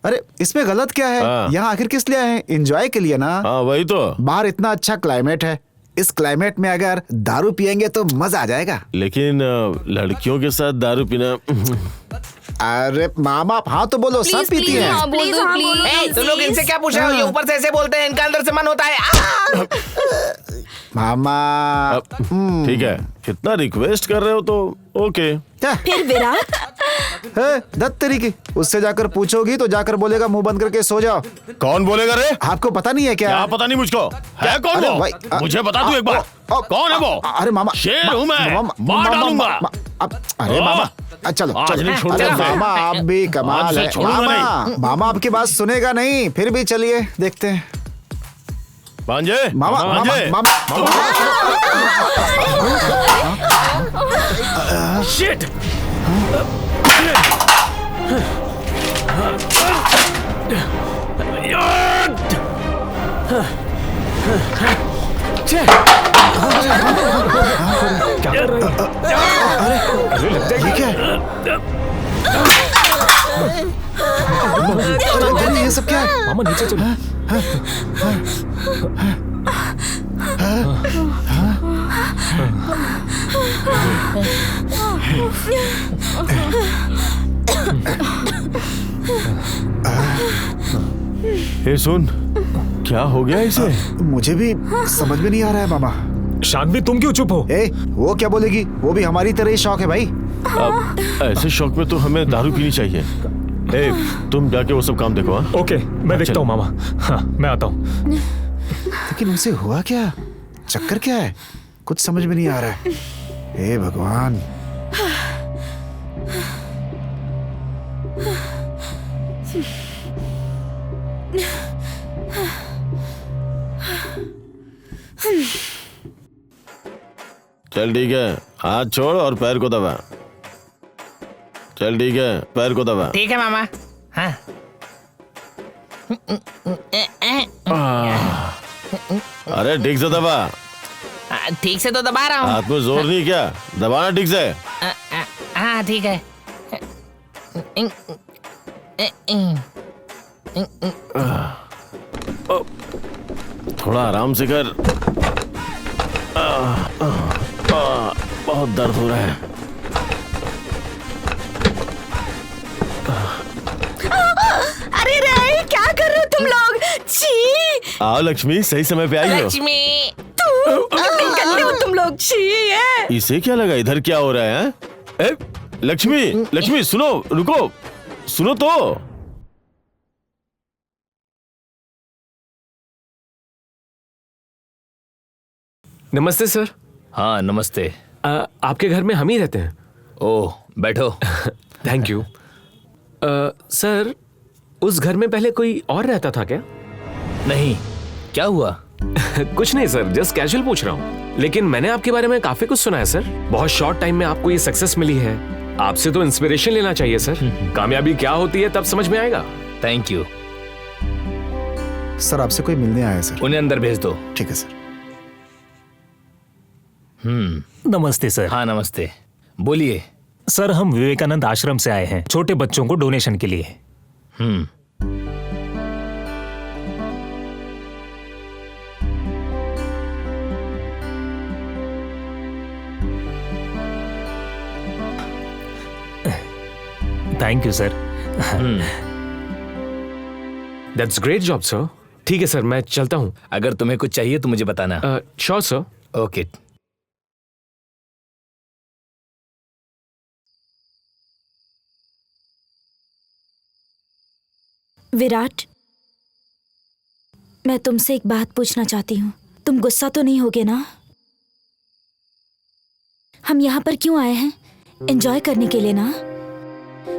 अरे इसमें गलत क्या है? हाँ। यहाँ आखिर किस लिए आए हैं? एंजॉय के लिए ना। हाँ वही तो। बाहर इतना अच्छा क्लाइमेट है, इस क्लाइमेट में अगर दारू पियेंगे तो मजा आ जाएगा। लेकिन लड़कियों के साथ दारू पीना। अरे मामा, हाँ तो बोलो, सब पीती हैं। हाँ बोल Please, दो हाँ, बोलो। प्लीज। तुम लोग इनसे क्या पूछ रहे हो? ये ऊपर से ऐसे बोलते हैं, इनका अंदर से मन होता है। मामा, ठीक है, इतना रिक्वेस्ट कर रहे हो तो ओके। क्या? फिर विराट, दत्त तेरी की, उससे जाकर पूछोगी तो जाकर बोलेगा मुंह बंद करके सो जाओ। कौन बोलेगा रे? आपको पता नहीं है क्या? क्या पता नहीं मुझको? है कौन अरे वो? भाई, मुझे बता तू एक बार। कौन है वो? अरे मामा, शेर हूँ मैं, मार डालूंगा। अरे मामा, चलो आज चलो। नहीं छोड़ूंगा अरे मैं। मामा, आप भी कमाल आज से है। छोड़ूंगा मामा, मामा आपकी बात सुनेगा नहीं, फिर भी चलिए देखते हैं। भांजे, मामा भांजे, मामा शिट! क्या कर रहे हो? अरे लगता है ये क्या है? अरे ये सब क्या है? मामा नीचे चलो। ए सुन, क्या हो गया इसे? मुझे भी समझ में नहीं आ रहा है मामा। शानवी तुम क्यों चुप हो? ए, वो क्या बोलेगी? वो भी हमारी तरह ही शौक है भाई। अब ऐसे शौक में तो हमें दारू पीनी चाहिए। ए, तुम जाके वो सब काम देखो। हाँ? ओके, मैं देखता हूँ मामा। हाँ, मैं आता हूँ। लेकिन उनसे हुआ क्या? चक्कर क्या है? कुछ समझ में नहीं आ रहा है। हे भगवान। चल ठीक है, हाथ छोड़ और पैर को दबा। चल ठीक है, पैर को दबा। ठीक है मामा। हाँ। अरे ठीक से दबा। ठीक से तो दबा रहा हूँ। हाथ में जोर नहीं क्या? दबाना ठीक से। हाँ ठीक है। थोड़ा आराम से कर। बहुत दर्द हो रहा है। अरे रे, क्या कर रहे हो तुम लोग? छी! आओ लक्ष्मी, सही समय पे आई हो। लक्ष्मी, कितने गंदे हो तुम लोग। छी है। इसे क्या लगा? इधर क्या हो रहा है? ए, लक्ष्मी, लक्ष्मी सुनो, रुको, सुनो तो। नमस्ते सर। हाँ नमस्ते। आपके घर में हम ही रहते हैं। ओह बैठो। Thank you. सर, उस घर में पहले कोई और रहता था क्या? नहीं, क्या हुआ? कुछ नहीं सर, जस्ट कैजुअल पूछ रहा हूँ। लेकिन मैंने आपके बारे में काफी कुछ सुना है सर। बहुत शॉर्ट टाइम में आपको ये सक्सेस मिली है। आपसे तो इंस्पिरेशन लेना चाहिए सर। कामयाबी क्या होती है तब समझ में आएगा। Thank you. सर आपसे कोई मिलने आया है सर। उन्हें अंदर भेज दो। ठीक है सर। नमस्ते सर। हाँ नमस्ते, बोलिए। सर, हम विवेकानंद आश्रम से आए हैं छोटे बच्चों को डोनेशन के लिए। Thank you sir. That's great job sir. ठीक है सर, मैं चलता हूँ। अगर तुम्हें कुछ चाहिए तो मुझे बताना। Sure sir. ओके। विराट, मैं तुमसे एक बात पूछना चाहती हूँ। तुम गुस्सा तो नहीं होगे ना? हम यहाँ पर क्यों आए हैं? एंजॉय करने के लिए ना?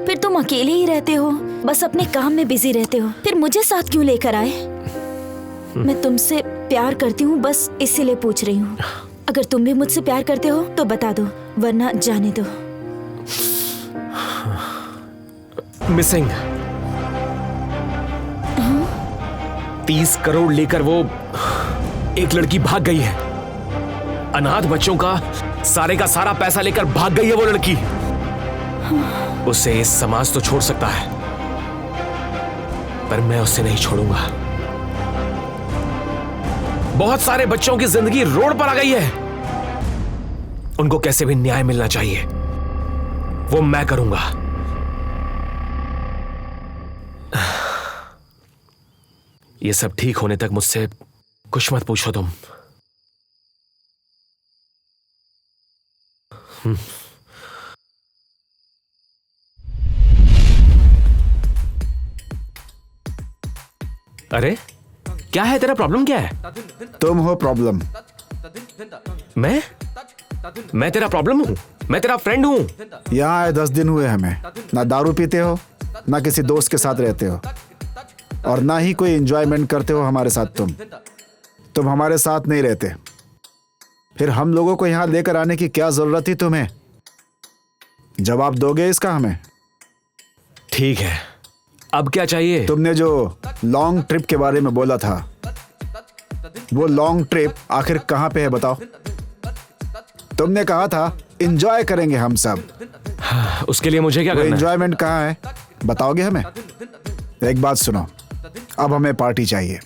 फिर तुम अकेले ही रहते हो, बस अपने काम में बिजी रहते हो, फिर मुझे साथ क्यों लेकर आए? मैं तुमसे प्यार करती हूँ, बस इसीलिए पूछ रही हूँ। अगर तुम भी मुझसे प्यार करते हो तो बता दो, वरना जाने दो। मिसिंग 30 करोड़ लेकर वो एक लड़की भाग गई है। अनाथ बच्चों का सारा पैसा लेकर भाग गई है वो लड़की। उसे इस समाज तो छोड़ सकता है, पर मैं उसे नहीं छोड़ूंगा। बहुत सारे बच्चों की जिंदगी रोड पर आ गई है। उनको कैसे भी न्याय मिलना चाहिए, वो मैं करूंगा। ये सब ठीक होने तक मुझसे कुछ मत पूछो तुम। अरे क्या है तेरा प्रॉब्लम? क्या है? तुम हो प्रॉब्लम। मैं तेरा प्रॉब्लम हूं? मैं तेरा फ्रेंड हूं। यहाँ आए 10 दिन हुए हमें। ना दारू पीते हो, ना किसी दोस्त के साथ रहते हो, और ना ही कोई एंजॉयमेंट करते हो हमारे साथ। तुम हमारे साथ नहीं रहते, फिर हम लोगों को यहाँ लेकर आने की क्या जरूरत थी तुम्हें? जवाब दोगे इसका हमें? ठीक है, अब क्या चाहिए? तुमने जो लॉन्ग ट्रिप के बारे में बोला था, वो लॉन्ग ट्रिप आखिर कहाँ पे है बताओ? तुमने कहा था एंजॉय करेंगे हम सब, उसके लिए मुझे क्या वो करना है? एंजॉयमेंट कहाँ है बताओगे हमें? एक बात सुनो, अब हमें पार्टी चाहिए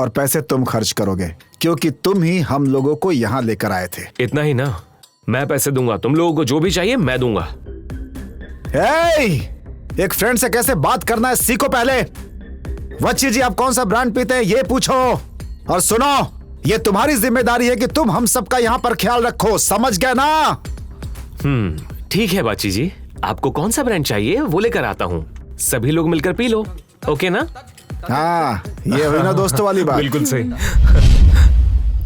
और पैसे तुम खर्च करोगे, क्योंकि तुम ही हम लोगों को यहाँ लेकर आए थे। इतना ही ना, मैं पैसे दूंगा, तुम लोगों को जो भी चाहिए मैं दूंगा। एक फ्रेंड से कैसे बात करना है सीखो पहले। वच्ची जी आप कौन सा ब्रांड पीते हैं ये पूछो, और सुनो ये तुम्हारी जिम्मेदारी है कि तुम हम सबका यहाँ पर ख्याल रखो, समझ गए ना? ठीक है बाची जी, आपको कौन सा ब्रांड चाहिए वो लेकर आता हूँ, सभी लोग मिलकर पी लो, ओके ना? हाँ ये हुई ना दोस्तों वाली बात। बिल्कुल सही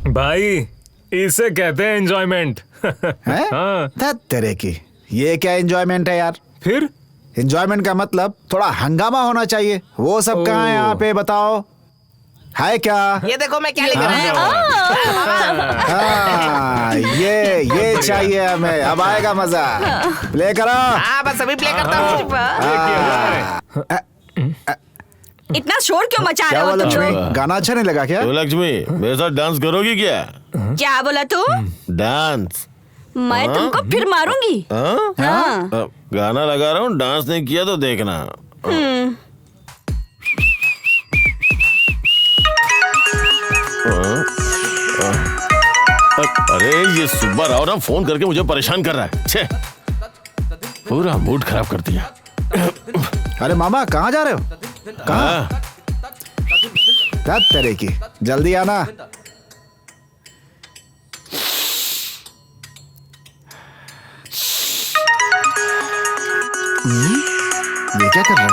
भाई, इसे कहते हैं एंजॉयमेंट। हैं? धत तेरे की, ये क्या एंजॉयमेंट है यार? फिर एंजॉयमेंट का मतलब थोड़ा हंगामा होना चाहिए, वो सब कहाँ है यहाँ पे बताओ? है क्या? ये देखो मैं क्या लेकर आया हूँ। हाँ, ये चाहिए हमें, अब आएगा मजा। प्ले करो। हाँ बस अभी प्ले करता हूँ। इतना शोर क्यों मचा क्या रहे हुआ हो तुम लक्ष्मी, लोग? गाना अच्छा नहीं लगा क्या? तो लक्ष्मी मेरे साथ डांस करोगी क्या? क्या बोला तू? डांस? मैं तुमको फिर मारूंगी। हाँ। गाना लगा रहा हूँ, डांस नहीं किया तो देखना। अरे ये सुब्बा राव ना फोन करके मुझे परेशान कर रहा है, छे पूरा मूड खराब कर दिया। अरे मामा कहाँ जा रहे हो? कहाँ? धत तेरे की, जल्दी आना। ये क्या कर रहा है?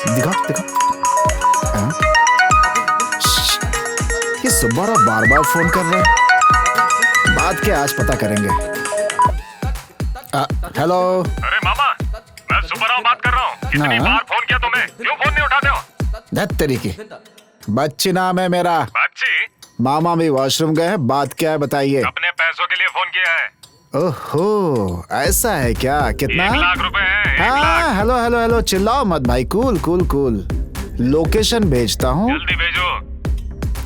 दिखाओ दिखाओ। हाँ? ये सुब्बाराव बार बार फोन कर रहे हैं, बात क्या आज पता करेंगे। हेलो। अरे मामा, मैं सुब्बाराव बात कर रहा हूँ। कितनी बार फोन किया तुम्हें, क्यों फोन नहीं उठाते हो? धत तेरी की, बच्ची नाम है मेरा। बच्ची? मामा भी वॉशरूम गए हैं, बात क्या है बताइए। अपने पैसों के लिए फोन किया है। ओहो ऐसा है क्या? कितना? 1 लाख रुपए हैं, 1 लाख। हाँ हेलो हेलो हेलो, चिल्लाओ मत भाई, कूल कूल कूल। लोकेशन भेजता हूँ, जल्दी भेजो।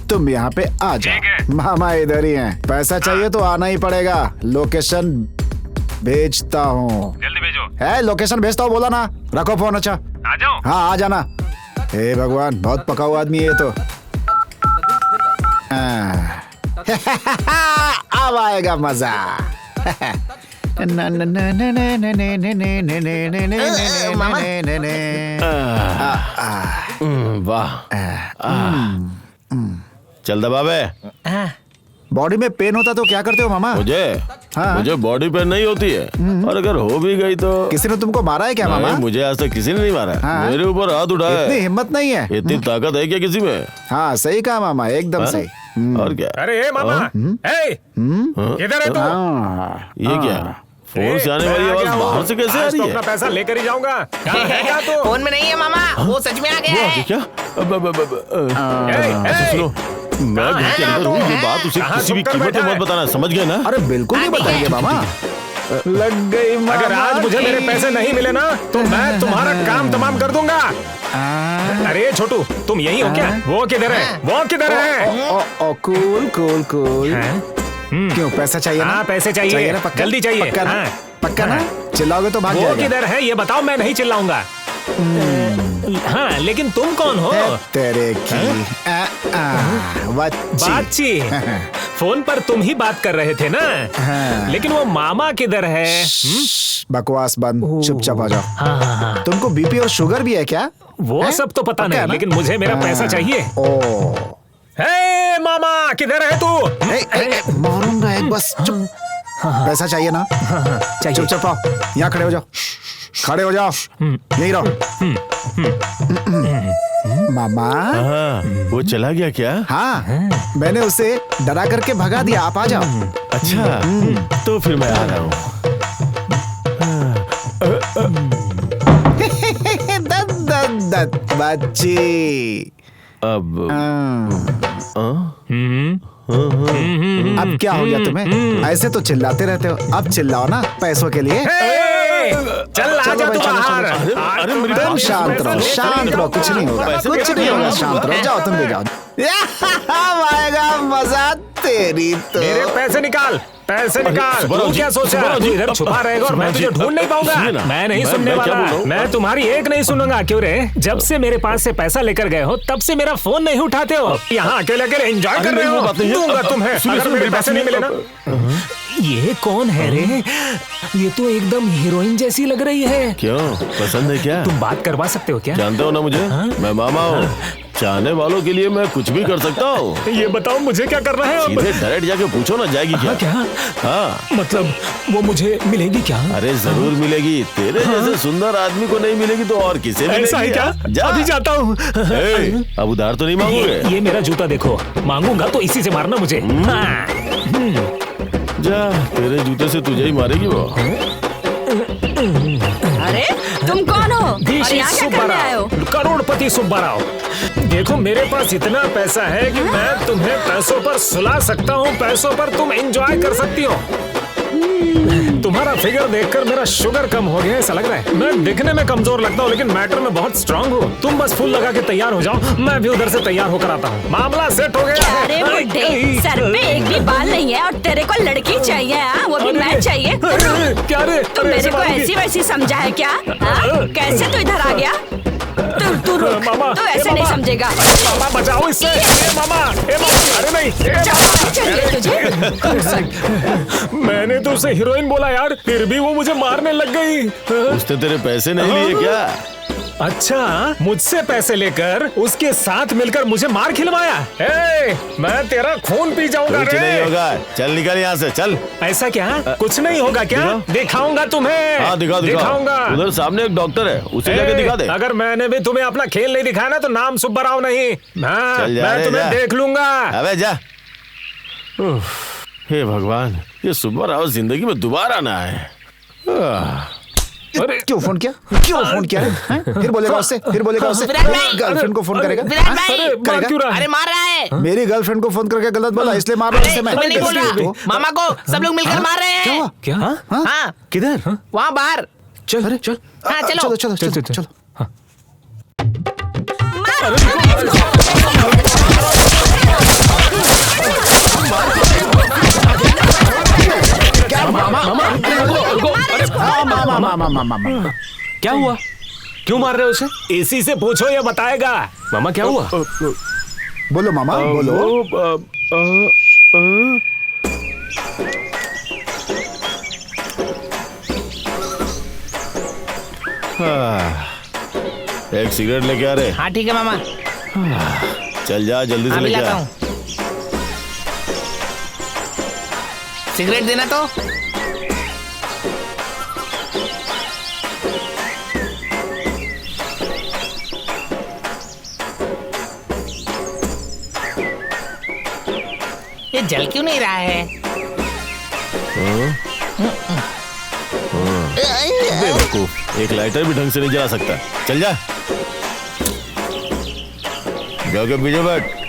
तुम यहाँ पे आ ठीक जाओ। है। मामा इधर ही हैं, पैसा चाहिए तो आना ही पड़ेगा। लोकेशन भेजता हूँ। जल्दी भेजो। है लोकेशन भेजता हूँ, बोला ना। रखो फोन। अच्छा आ जाओ। हाँ आ जाना। हे भगवान, बहुत पका हुआ आदमी है ये तो। अब आएगा मजा। वाह, चल दबावे। बॉडी में पेन होता तो क्या करते हो मामा? मुझे बॉडी पेन नहीं होती है, और अगर हो भी गई तो। किसी ने तुमको मारा है क्या मामा? नहीं, मुझे आज तक किसी ने नहीं मारा। हाँ? मेरे ऊपर हाथ उठाया इतनी है। हिम्मत नहीं है। इतनी ताकत है क्या किसी में? हाँ सही कहा मामा, एकदम सही। और क्या? अरे ए मामा, ए, किधर है तू? हाँ, ये क्या? फोन से आने वाली आवाज बाहर से कैसे आ आज रही तो है? अपना पैसा लेकर ही जाऊंगा। कहाँ है क्या तू? फोन में नहीं है मामा, वो सच में आ गया है। क्या? अच्छा सुनो, मैं घर के अंदर हूँ, ये बात उसे कहाँ किसी भी छुप कर कीमत पे बैठा मत है? बताना, समझ गए ना? अरे बिल्कुल नहीं बताएंगे मामा। लग गई मामा। अगर आज मुझे मेरे पैसे नहीं मिले ना तो मैं तुम्हारा काम तमाम कर दूंगा। अरे छोटू, तुम यही हो क्या? वो किधर है? वो किधर है? Cool cool cool. क्यों, पैसा चाहिए ना? हाँ पैसे चाहिए ना? पक्का? जल्दी चाहिए। पक्का ना? हाँ। पक्का ना? चिल्लाओगे तो भाग वो जाएगा। किधर है ये बताओ, मैं नहीं चिल्लाऊंगा। हाँ लेकिन तुम कौन हो? तेरे की बातची, फोन पर तुम ही बात कर रहे थे ना? हाँ। लेकिन वो मामा किधर है? बकवास बंद, चुपचाप आ जाओ। हाँ। तुमको बीपी और शुगर भी है क्या? वो सब तो पता पक्का नहीं, है ना? लेकिन मुझे मेरा पैसा चाहिए। ओ हे मामा, किधर है तू? मारूंगा एक, बस चुप। पैसा चाहिए ना? चाहिए। चुपचाप आओ, यहाँ खड़े हो जाओ, खड़े हो जाओ, यहीं रहो। मामा। हाँ, वो चला गया क्या? हाँ, मैंने उसे डरा करके भगा दिया, आप आ जाओ। अच्छा, तो फिर मैं आ रहा हूँ। दत बच्ची, अब अब क्या हो गया तुम्हें? ऐसे तो चिल्लाते रहते हो, अब चिल्लाओ ना पैसों के लिए। चल आ जा भाई, तू चलो, बाहर। अरे मेरी तुम बात शांत रहो, शांत रहो, कुछ नहीं होगा, कुछ नहीं होगा, शांत रहो, जाओ तुम भी जाओ। आएगा मजा तेरी तो। मेरे पैसे निकाल, पैसे निकाल। सुब्बाराव तू जी, क्या सोचा सुब्बाराव जी, तू इधर छुपा रहेगा और मैं तुझे सुब्बाराव जी, ढूंढ नहीं सुनिए पाऊंगा। ना, मैं नहीं मैं सुनने क्या बोल वाला, रहा हूँ? मैं तुम्हारी एक नहीं सुनूंगा। क्यों रे? जब से मेरे पास से पैसा लेकर गए हो तब से मेरा फोन नहीं उठाते हो। यहाँ अकेले अकेले एंजॉय कर रहे नहीं, हो। वो बात नहीं है। दूंगा तुम्हें सुनिए, अगर सुनिए, मेरे मेरी पैसे नहीं बात मिले ना। ये कौन है रे? ये तो एकदम हीरोइन जैसी लग रही है। क्यों, पसंद है क्या? तुम बात करवा सकते हो क्या? जानते हो ना मुझे, मैं मामा हूँ। चाहने वालों के लिए मैं कुछ भी कर सकता हूँ। ये बताओ मुझे क्या करना है अब? सीधे डायरेक्ट जाके पूछो ना, जाएगी क्या? क्या? हाँ, मतलब वो मुझे मिलेगी क्या? अरे जरूर मिलेगी। तेरे जैसे सुंदर आदमी को नहीं मिलेगी तो और किसे मिलेगी? ऐसा है क्या? जा। अभी जाता हूँ। ए, अब उधार तो नहीं मांगोगे? ये मेरा जूता देखो, मांगूंगा तो इसी से मारना मुझे। हाँ। जा, तेरे जूते से तुझे ही मारेगी वो। अरे तुम कौन हो और This is यहाँ क्या करने आए हो? सुब्बाराव, करोड़पति सुब्बाराव। देखो मेरे पास इतना पैसा है कि मैं तुम्हें पैसों पर सुला सकता हूँ, पैसों पर तुम एंजॉय कर सकती हो। तुम्हारा फिगर देखकर मेरा शुगर कम हो गया ऐसा लग रहा है। मैं दिखने में कमजोर लगता हूँ लेकिन मैटर में बहुत स्ट्रांग हूँ। तुम बस फूल लगा के तैयार हो जाओ, मैं भी उधर से तैयार होकर आता हूँ। मामला सेट हो गया है। अरे बुड्ढे, सर पे एक भी बाल नहीं है और तेरे को लड़की चाहिए, हाँ? वो भी मैं चाहिए। क्या रे? तुम मेरे को ऐसी वैसी समझा है क्या? हाँ? कैसे तू इधर आ गया? तू रुक, मामा, तू ऐसे ए, नहीं मामा, समझेगा। मामा बचाओ इससे। ए मामा, अरे नहीं, चाहिए तुझे? मैंने तो उसे हीरोइन बोला यार, फिर भी वो मुझे मारने लग गई। उसने तेरे पैसे नहीं लिए क्या? अच्छा, मुझसे पैसे लेकर उसके साथ मिलकर मुझे मार खिलवाया। मैं तेरा खून पी जाऊंगा कुछ रे। नहीं होगा, चल निकल यहाँ से, चल। ऐसा क्या? कुछ नहीं होगा क्या? दिखाऊंगा तुम्हें। हाँ, दिखाऊंगा। उधर सामने एक डॉक्टर है, उसे जाके दिखा दे। अगर मैंने भी तुम्हें अपना खेल नहीं दिखाया ना तो नाम सुब्बाराव नहीं। हाँ, चल जा मैं रे, तुम्हें जा। देख लूंगा। अबे जा। हे भगवान, ये सुब्बाराव जिंदगी में दोबारा ना आए। अरे क्यों फोन किया? क्यों फोन किया है? फिर बोलेगा उससे, फिर बोलेगा उससे। विराट भाई! गर्लफ्रेंड को फोन करेगा? विराट भाई! अरे मार क्यों रहा है? अरे मार रहा है। मेरी गर्लफ्रेंड को फोन करके गलत बोला इसलिए मार रहा हूं इससे मैं। तुम्हें नहीं बोल रहा। तो- मामा को सब लोग मिलकर मार रहे क्या हैं। हुआ? क्या? हाँ, किधर? वहाँ बाहर। चल अरे चल। हाँ, चलो। चलो चलो चलो चल। चलो। मामा क्या हुआ? क्यों मार रहे हो उसे? इसी से पूछो ये बताएगा। मामा क्या हुआ? बोलो मामा बोलो। एक सिगरेट लेके आ रहे। हाँ ठीक है मामा, चल जा, जल्दी से अभी लेके लाता आ। हूँ। सिगरेट देना तो। ये जल क्यों नहीं रहा है? बेवकूफ, एक लाइटर भी ढंग से नहीं जला सकता। चल जा, जाके पीछे बैठ।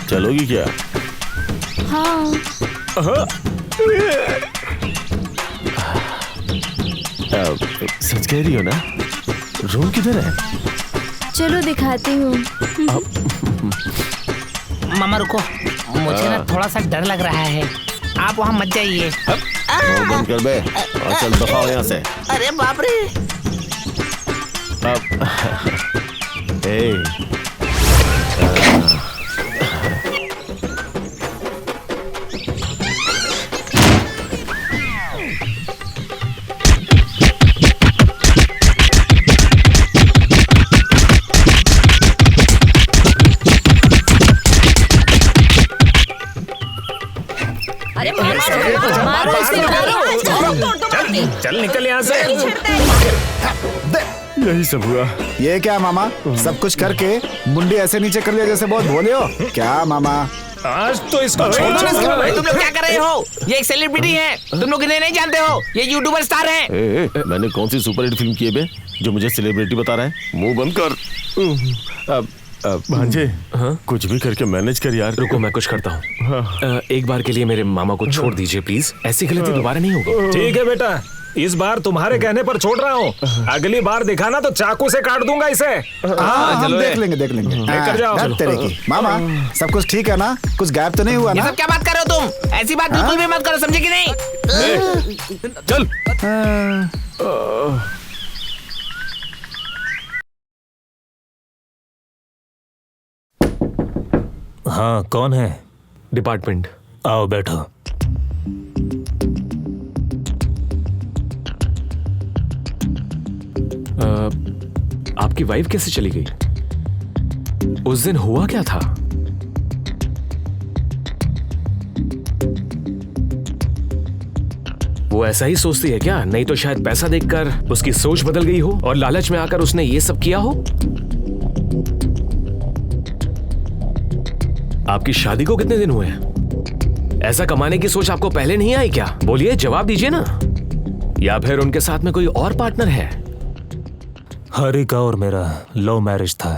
चलोगी क्या? हाँ सच कह रही हो ना? रूम किधर है? चलो दिखाती हूँ। मामा रुको, मुझे ना थोड़ा सा डर लग रहा है। आप वहाँ मत जाइए। बंद कर बे और चल दफा हो यहाँ से। अरे बाप रे। ए चल निकल यहाँ से। यही सब हुआ। ये क्या मामा, सब कुछ करके मुंडी ऐसे नीचे कर लिया जैसे बहुत भोले हो क्या मामा? आज तो इसको तुम लोग क्या कर रहे हो? ये एक सेलिब्रिटी है, तुम लोग इन्हें नहीं जानते हो, ये यूट्यूबर स्टार है। मैंने कौन सी सुपरहिट फिल्म की है बे जो मुझे सेलिब्रिटी बता रहा है? मुंह बंद कर। भांजे, कुछ भी करके मैनेज कर यार। रुको मैं कुछ करता हूँ। एक बार के लिए मेरे मामा को छोड़ दीजिए प्लीज, ऐसी गलती दोबारा नहीं होगी। ठीक है बेटा, इस बार तुम्हारे कहने पर छोड़ रहा हूँ। अगली बार दिखाना तो चाकू से काट दूंगा इसे। हाँ, हम देख लेंगे लेकर जाओ। हाँ, तेरे की मामा, सब कुछ ठीक है ना? कुछ गैप तो नहीं हुआ ये ना? सब क्या बात कर रहे हो तुम? ऐसी बात बिल्कुल भी मत करो, समझे कि नहीं? चल। हाँ, कौन है? डिपार्टमेंट। आओ बैठो। आपकी वाइफ कैसे चली गई? उस दिन हुआ क्या था? वो ऐसा ही सोचती है क्या? नहीं तो शायद पैसा देखकर उसकी सोच बदल गई हो और लालच में आकर उसने ये सब किया हो। आपकी शादी को कितने दिन हुए हैं? ऐसा कमाने की सोच आपको पहले नहीं आई क्या? बोलिए, जवाब दीजिए ना। या फिर उनके साथ में कोई और पार्टनर है? हरि का और मेरा लव मैरिज था।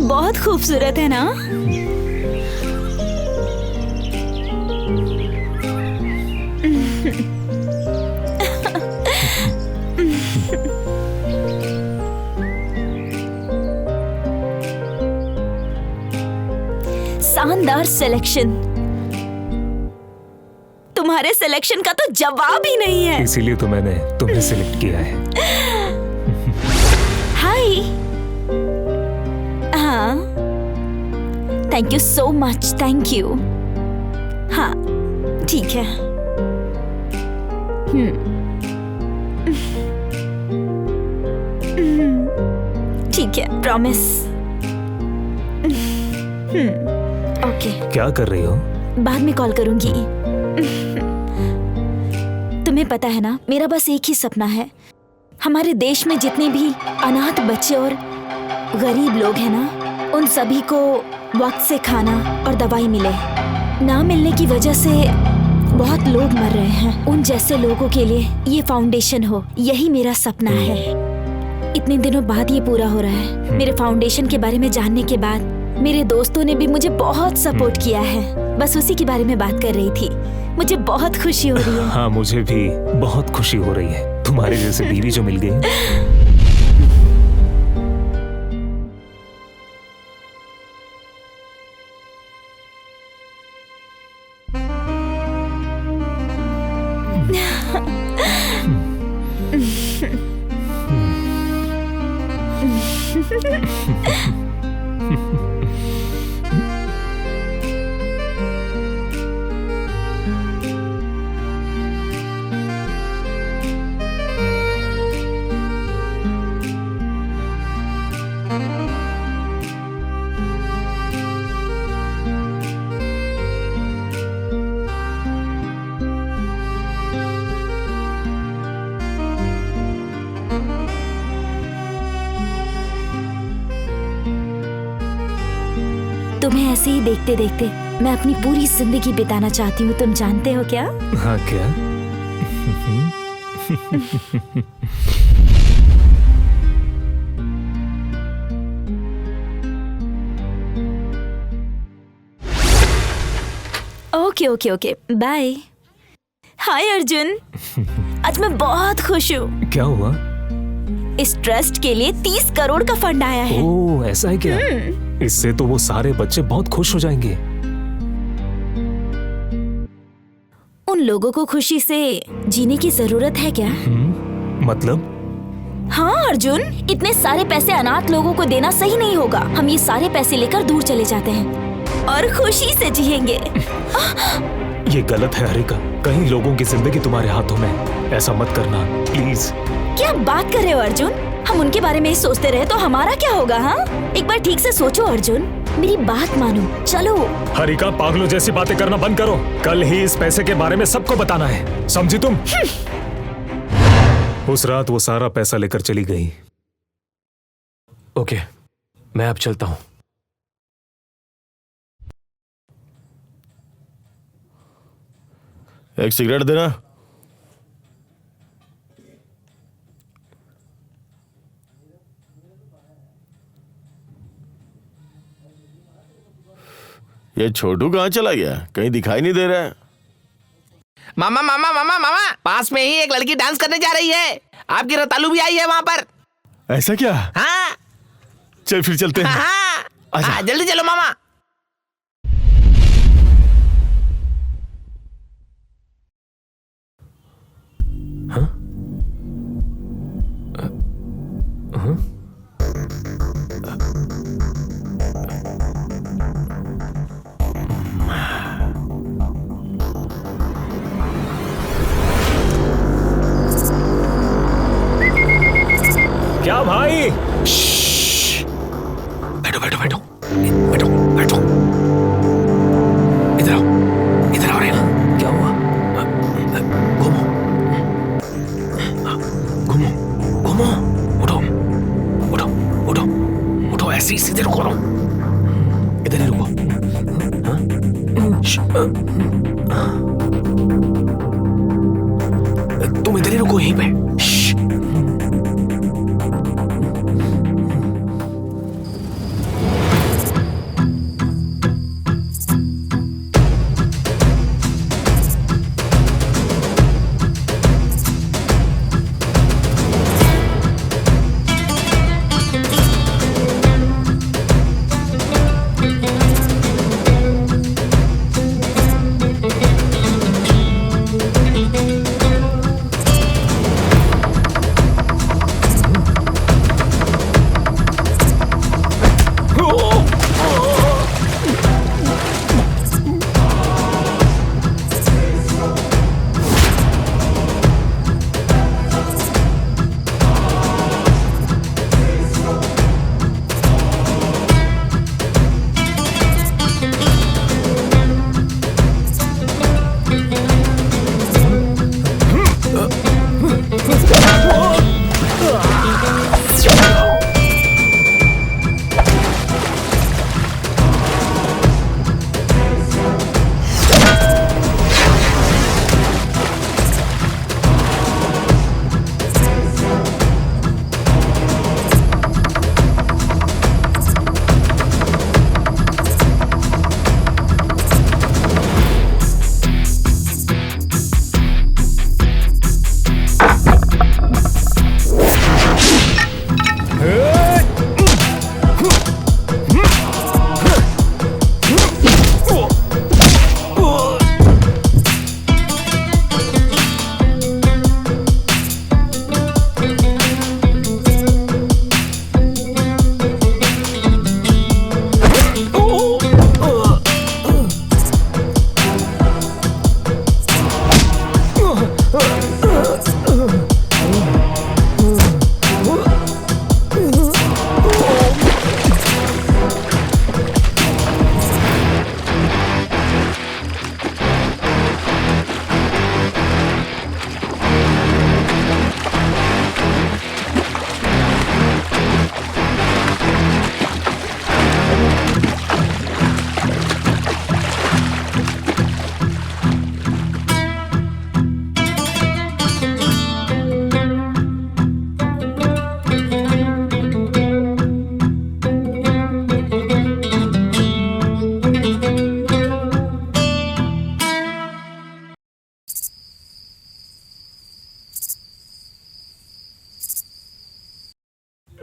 बहुत खूबसूरत है ना? शानदार सिलेक्शन। तुम्हारे सिलेक्शन का तो जवाब ही नहीं है। इसीलिए तो मैंने तुम्हें सिलेक्ट किया है। हाय। हाँ, thank you so much, thank you. हाँ ठीक है। ठीक है, प्रॉमिस। ओके। क्या कर रही हो? बाद में कॉल करूंगी। तुम्हें पता है ना, मेरा बस एक ही सपना है, हमारे देश में जितने भी अनाथ बच्चे और गरीब लोग हैं ना, उन सभी को वक्त से खाना और दवाई मिले। ना मिलने की वजह से बहुत लोग मर रहे हैं। उन जैसे लोगों के लिए ये फाउंडेशन हो, यही मेरा सपना है। इतने दिनों बाद ये पूरा हो रहा है। मेरे फाउंडेशन के बारे में जानने के बाद मेरे दोस्तों ने भी मुझे बहुत सपोर्ट किया है। बस उसी के बारे में बात कर रही थी। मुझे बहुत खुशी हो रही है। हाँ, मुझे भी बहुत खुशी हो रही है, तुम्हारे जैसे बीवी जो मिल गई। तुम्हें ऐसे ही देखते देखते मैं अपनी पूरी जिंदगी बिताना चाहती हूँ, तुम जानते हो क्या? हाँ, क्या? Okay okay okay bye. Hi Arjun, आज मैं बहुत खुश हूँ। क्या हुआ? इस ट्रस्ट के लिए 30 करोड़ का फंड आया है। ओह, ऐसा है क्या? इससे तो वो सारे बच्चे बहुत खुश हो जाएंगे। उन लोगों को खुशी से जीने की जरूरत है क्या? मतलब? हाँ अर्जुन, इतने सारे पैसे अनाथ लोगों को देना सही नहीं होगा। हम ये सारे पैसे लेकर दूर चले जाते हैं और खुशी से जिएंगे। ये गलत है हरिका। कहीं लोगों की जिंदगी तुम्हारे हाथों में। ऐसा मत करना प्लीज। क्या बात कर रहे हो अर्जुन? हम उनके बारे में ही सोचते रहे तो हमारा क्या होगा? हाँ, एक बार ठीक से सोचो अर्जुन, मेरी बात मानो। चलो। हरिका, पागलों जैसी बातें करना बंद करो। कल ही इस पैसे के बारे में सबको बताना है, समझी तुम? उस रात वो सारा पैसा लेकर चली गई। ओके, मैं अब चलता हूं। एक सिगरेट देना। ये छोटू कहाँ चला गया? कहीं दिखाई नहीं दे रहा है। मामा मामा मामा मामा, पास में ही एक लड़की डांस करने जा रही है। आपकी रतालू भी आई है वहाँ पर। ऐसा क्या? हाँ चल फिर चलते हैं। हाँ, आजा। हाँ, जल्दी चलो मामा। क्या भाई? बैठो बैठो बैठो बैठो बैठो। इधर आओ, इधर आओ रे। क्या हुआ? घूमो घूमो घूमो। उठो उठो उठो उठो, ऐसे ही सीधे रुको। इधर ही रुको। तुम इधर ही रुको, यहीं पे।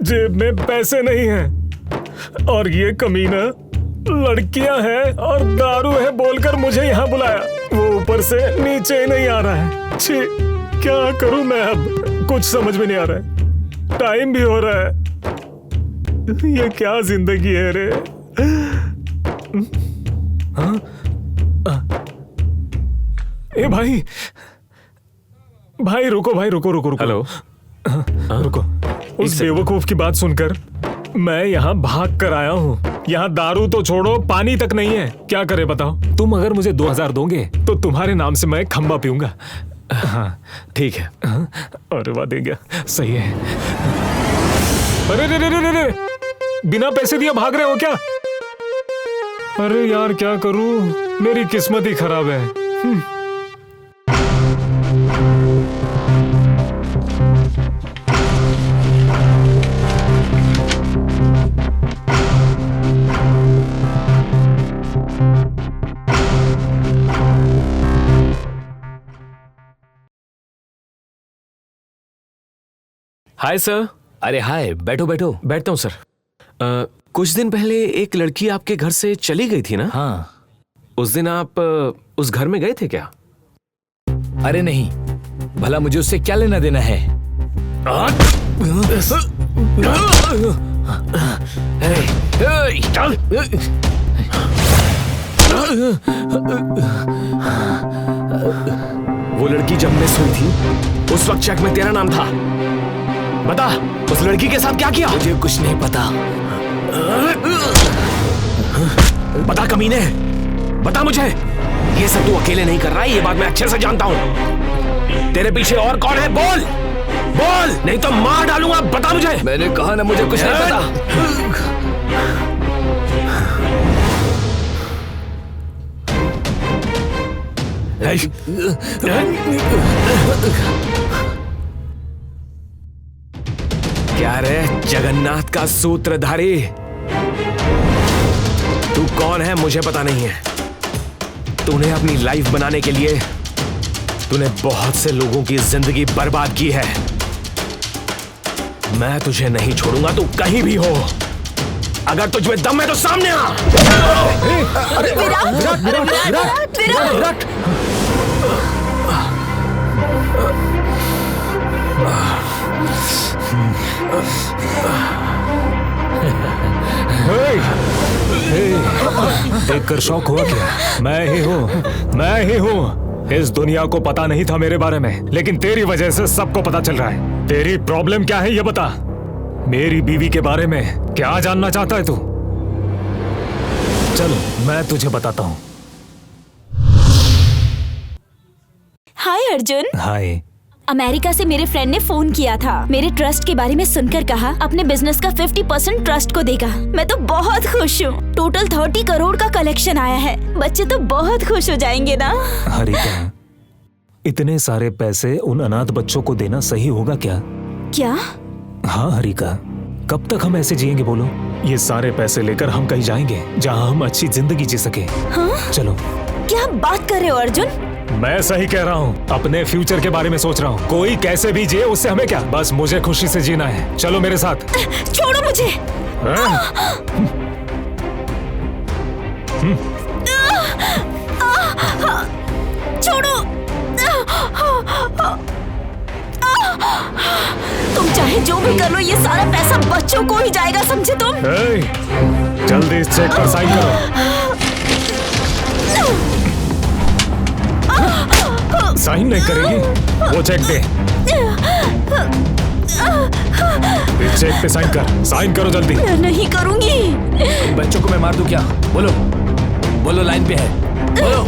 जेब में पैसे नहीं हैं और ये कमीना लड़कियां हैं और दारू है बोलकर मुझे यहाँ बुलाया। वो ऊपर से नीचे ही नहीं आ रहा है। छी, क्या करूं मैं अब? कुछ समझ में नहीं आ रहा है। टाइम भी हो रहा है। ये क्या जिंदगी है रे? हाँ? ए भाई, भाई रुको, भाई रुको रुको रुको। हेलो। रुको। उस बेवकूफ की बात सुनकर मैं यहाँ भाग कर आया हूँ। यहाँ दारू तो छोड़ो, पानी तक नहीं है। क्या करे बताओ? तुम अगर मुझे 2000 दोगे तो तुम्हारे नाम से मैं खंबा पीऊंगा। हाँ ठीक है। अरे वाह, दे गया। सही है। अरे रे रे रे रे, बिना पैसे दिए भाग रहे हो क्या? अरे यार क्या करूं, मेरी किस्मत ही खराब है। Hi sir. अरे हाय, बैठो बैठो। बैठता हूँ सर। कुछ दिन पहले एक लड़की आपके घर से चली गई थी ना? हाँ। उस दिन आप उस घर में गए थे क्या? अरे नहीं, भला मुझे उससे क्या लेना देना है? वो लड़की जब मिस हुई थी उस वक्त चेक में तेरा नाम था। बता, उस लड़की के साथ क्या किया? मुझे कुछ नहीं पता। बता कमीने, बता मुझे। ये सब तू अकेले नहीं कर रहा है, ये बात मैं अच्छे से जानता हूँ। तेरे पीछे और कौन है? बोल बोल, नहीं तो मार डालूंगा। बता मुझे। मैंने कहा ना, मुझे कुछ नहीं पता। क्या रे जगन्नाथ का सूत्रधारी, तू कौन है मुझे पता नहीं है। तूने अपनी लाइफ बनाने के लिए तूने बहुत से लोगों की जिंदगी बर्बाद की है। मैं तुझे नहीं छोड़ूंगा, तू कहीं भी हो। अगर तुझ में दम है तो सामने आ। विराट, देखकर शौक हुआ क्या? मैं ही हूँ। इस दुनिया को पता नहीं था मेरे बारे में, लेकिन तेरी वजह से सबको पता चल रहा है। तेरी प्रॉब्लम क्या है ये बता। मेरी बीवी के बारे में क्या जानना चाहता है तू? चलो मैं तुझे बताता हूँ। हाय अर्जुन। हाय। अमेरिका से मेरे फ्रेंड ने फोन किया था। मेरे ट्रस्ट के बारे में सुनकर कहा अपने बिजनेस का 50% ट्रस्ट को देगा। मैं तो बहुत खुश हूँ। टोटल 30 करोड़ का कलेक्शन आया है। बच्चे तो बहुत खुश हो जाएंगे ना। हरिका, इतने सारे पैसे उन अनाथ बच्चों को देना सही होगा क्या? क्या? हाँ हरिका, कब तक हम ऐसे जिएंगे बोलो? ये सारे पैसे लेकर हम कहीं जाएंगे जहाँ हम अच्छी जिंदगी जी सके। हाँ? चलो। क्या बात कर रहे हो अर्जुन? मैं सही कह रहा हूँ। अपने फ्यूचर के बारे में सोच रहा हूँ। कोई कैसे भी जिए उससे हमें क्या, बस मुझे खुशी से जीना है। चलो मेरे साथ। छोड़ो मुझे। छोड़ो। तुम चाहे जो भी कर लो, ये सारा पैसा बच्चों को ही जाएगा, समझे तुम? जल्दी इस चेक पर साइन करो। साइन नहीं करेगी? वो चेक दे। इस चेक पे साइन कर। साइन करो जल्दी। नहीं करूंगी। बच्चों को मैं मार दूं क्या? बोलो बोलो, लाइन पे है, बोलो।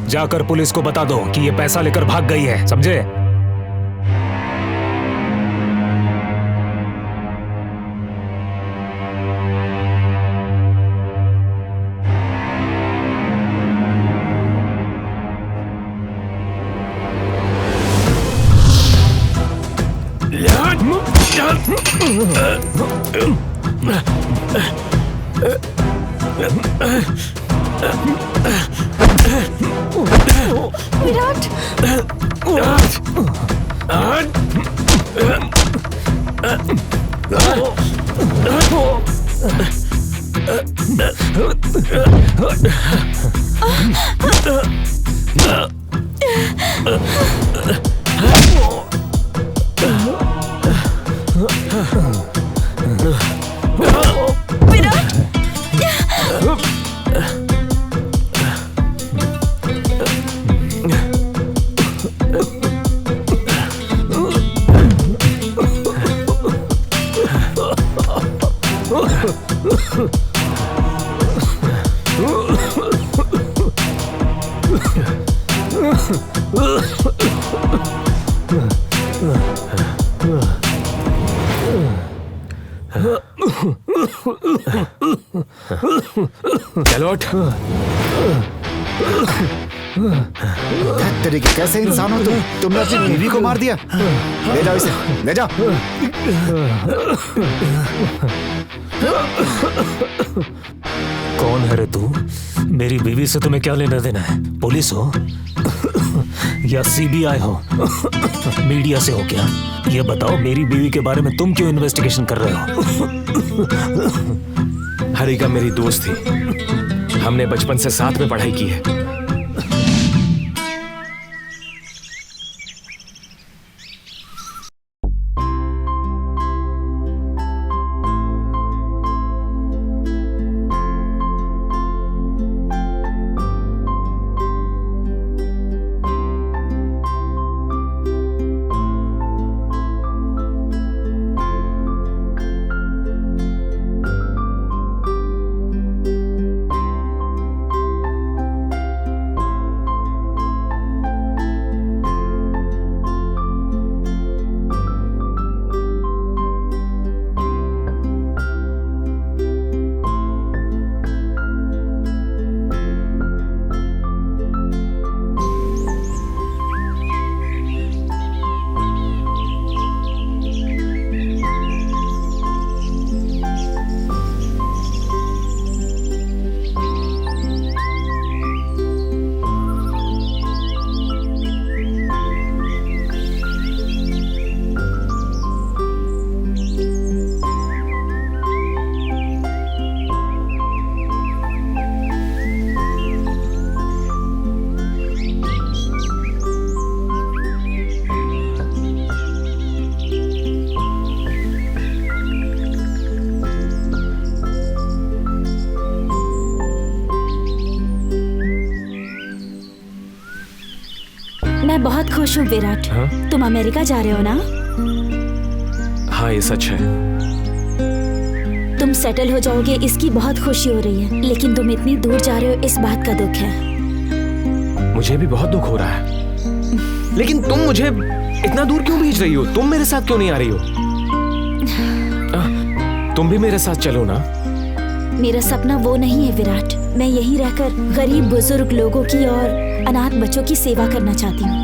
जाकर पुलिस को बता दो कि ये पैसा लेकर भाग गई है, समझे? विराट, चलो उठ। तरीके कैसे इंसान हो तुम? तुमने अपनी बीवी को मार दिया। ले जाओ इसे, ले जाओ। कौन है रे तू? मेरी बीवी से तुम्हें क्या लेना देना है? पुलिस हो या सीबीआई हो? मीडिया से हो क्या? ये बताओ, मेरी बीवी के बारे में तुम क्यों इन्वेस्टिगेशन कर रहे हो? हरिका मेरी दोस्त थी, हमने बचपन से साथ में पढ़ाई की है। मैं बहुत खुश हूँ विराट। हाँ? तुम अमेरिका जा रहे हो ना? हाँ, ये सच है। तुम सेटल हो जाओगे इसकी बहुत खुशी हो रही है, लेकिन तुम इतनी दूर जा रहे हो इस बात का दुख है। मुझे भी बहुत दुख हो रहा है, लेकिन तुम मुझे इतना दूर क्यों भेज रही हो? तुम मेरे साथ क्यों नहीं आ रही हो? तुम भी मेरे साथ चलो ना। मेरा सपना वो नहीं है विराट। मैं यहीं रहकर गरीब बुजुर्ग लोगों की और अनाथ बच्चों की सेवा करना चाहती हूँ।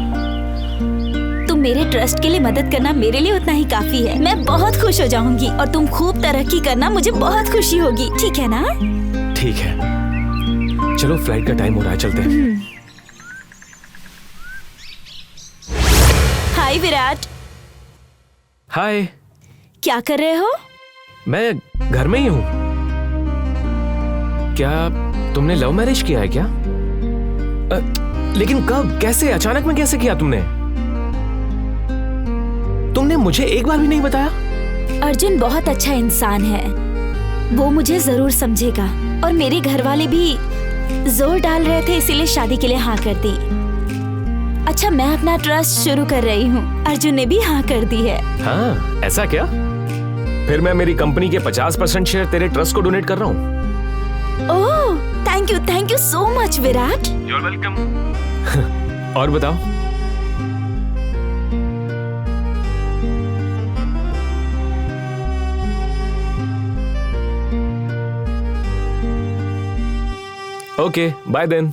तुम मेरे ट्रस्ट के लिए मदद करना मेरे लिए उतना ही काफी है। मैं बहुत खुश हो जाऊंगी और तुम खूब तरक्की करना, मुझे बहुत खुशी होगी। ठीक है ना? ठीक है, चलो फ्लाइट का टाइम हो रहा है, चलते हैं। हाय विराट। हाय। क्या कर रहे हो? मैं घर में ही हूँ। क्या तुमने लव मैरिज किया है क्या? लेकिन कब, कैसे, अचानक में कैसे किया तुमने? तुमने मुझे एक बार भी नहीं बताया। अर्जुन बहुत अच्छा इंसान है, वो मुझे जरूर समझेगा। और मेरे घर वाले भी जोर डाल रहे थे, इसीलिए शादी के लिए हाँ कर दी। अच्छा, मैं अपना ट्रस्ट शुरू कर रही हूँ, अर्जुन ने भी हाँ कर दी है। हाँ, ऐसा क्या? फिर मैं मेरी कंपनी के 50% शेयर तेरे ट्रस्ट को डोनेट कर रहा हूँ। Oh, thank you so much Virat. You're welcome. और बताओ। Okay, bye then.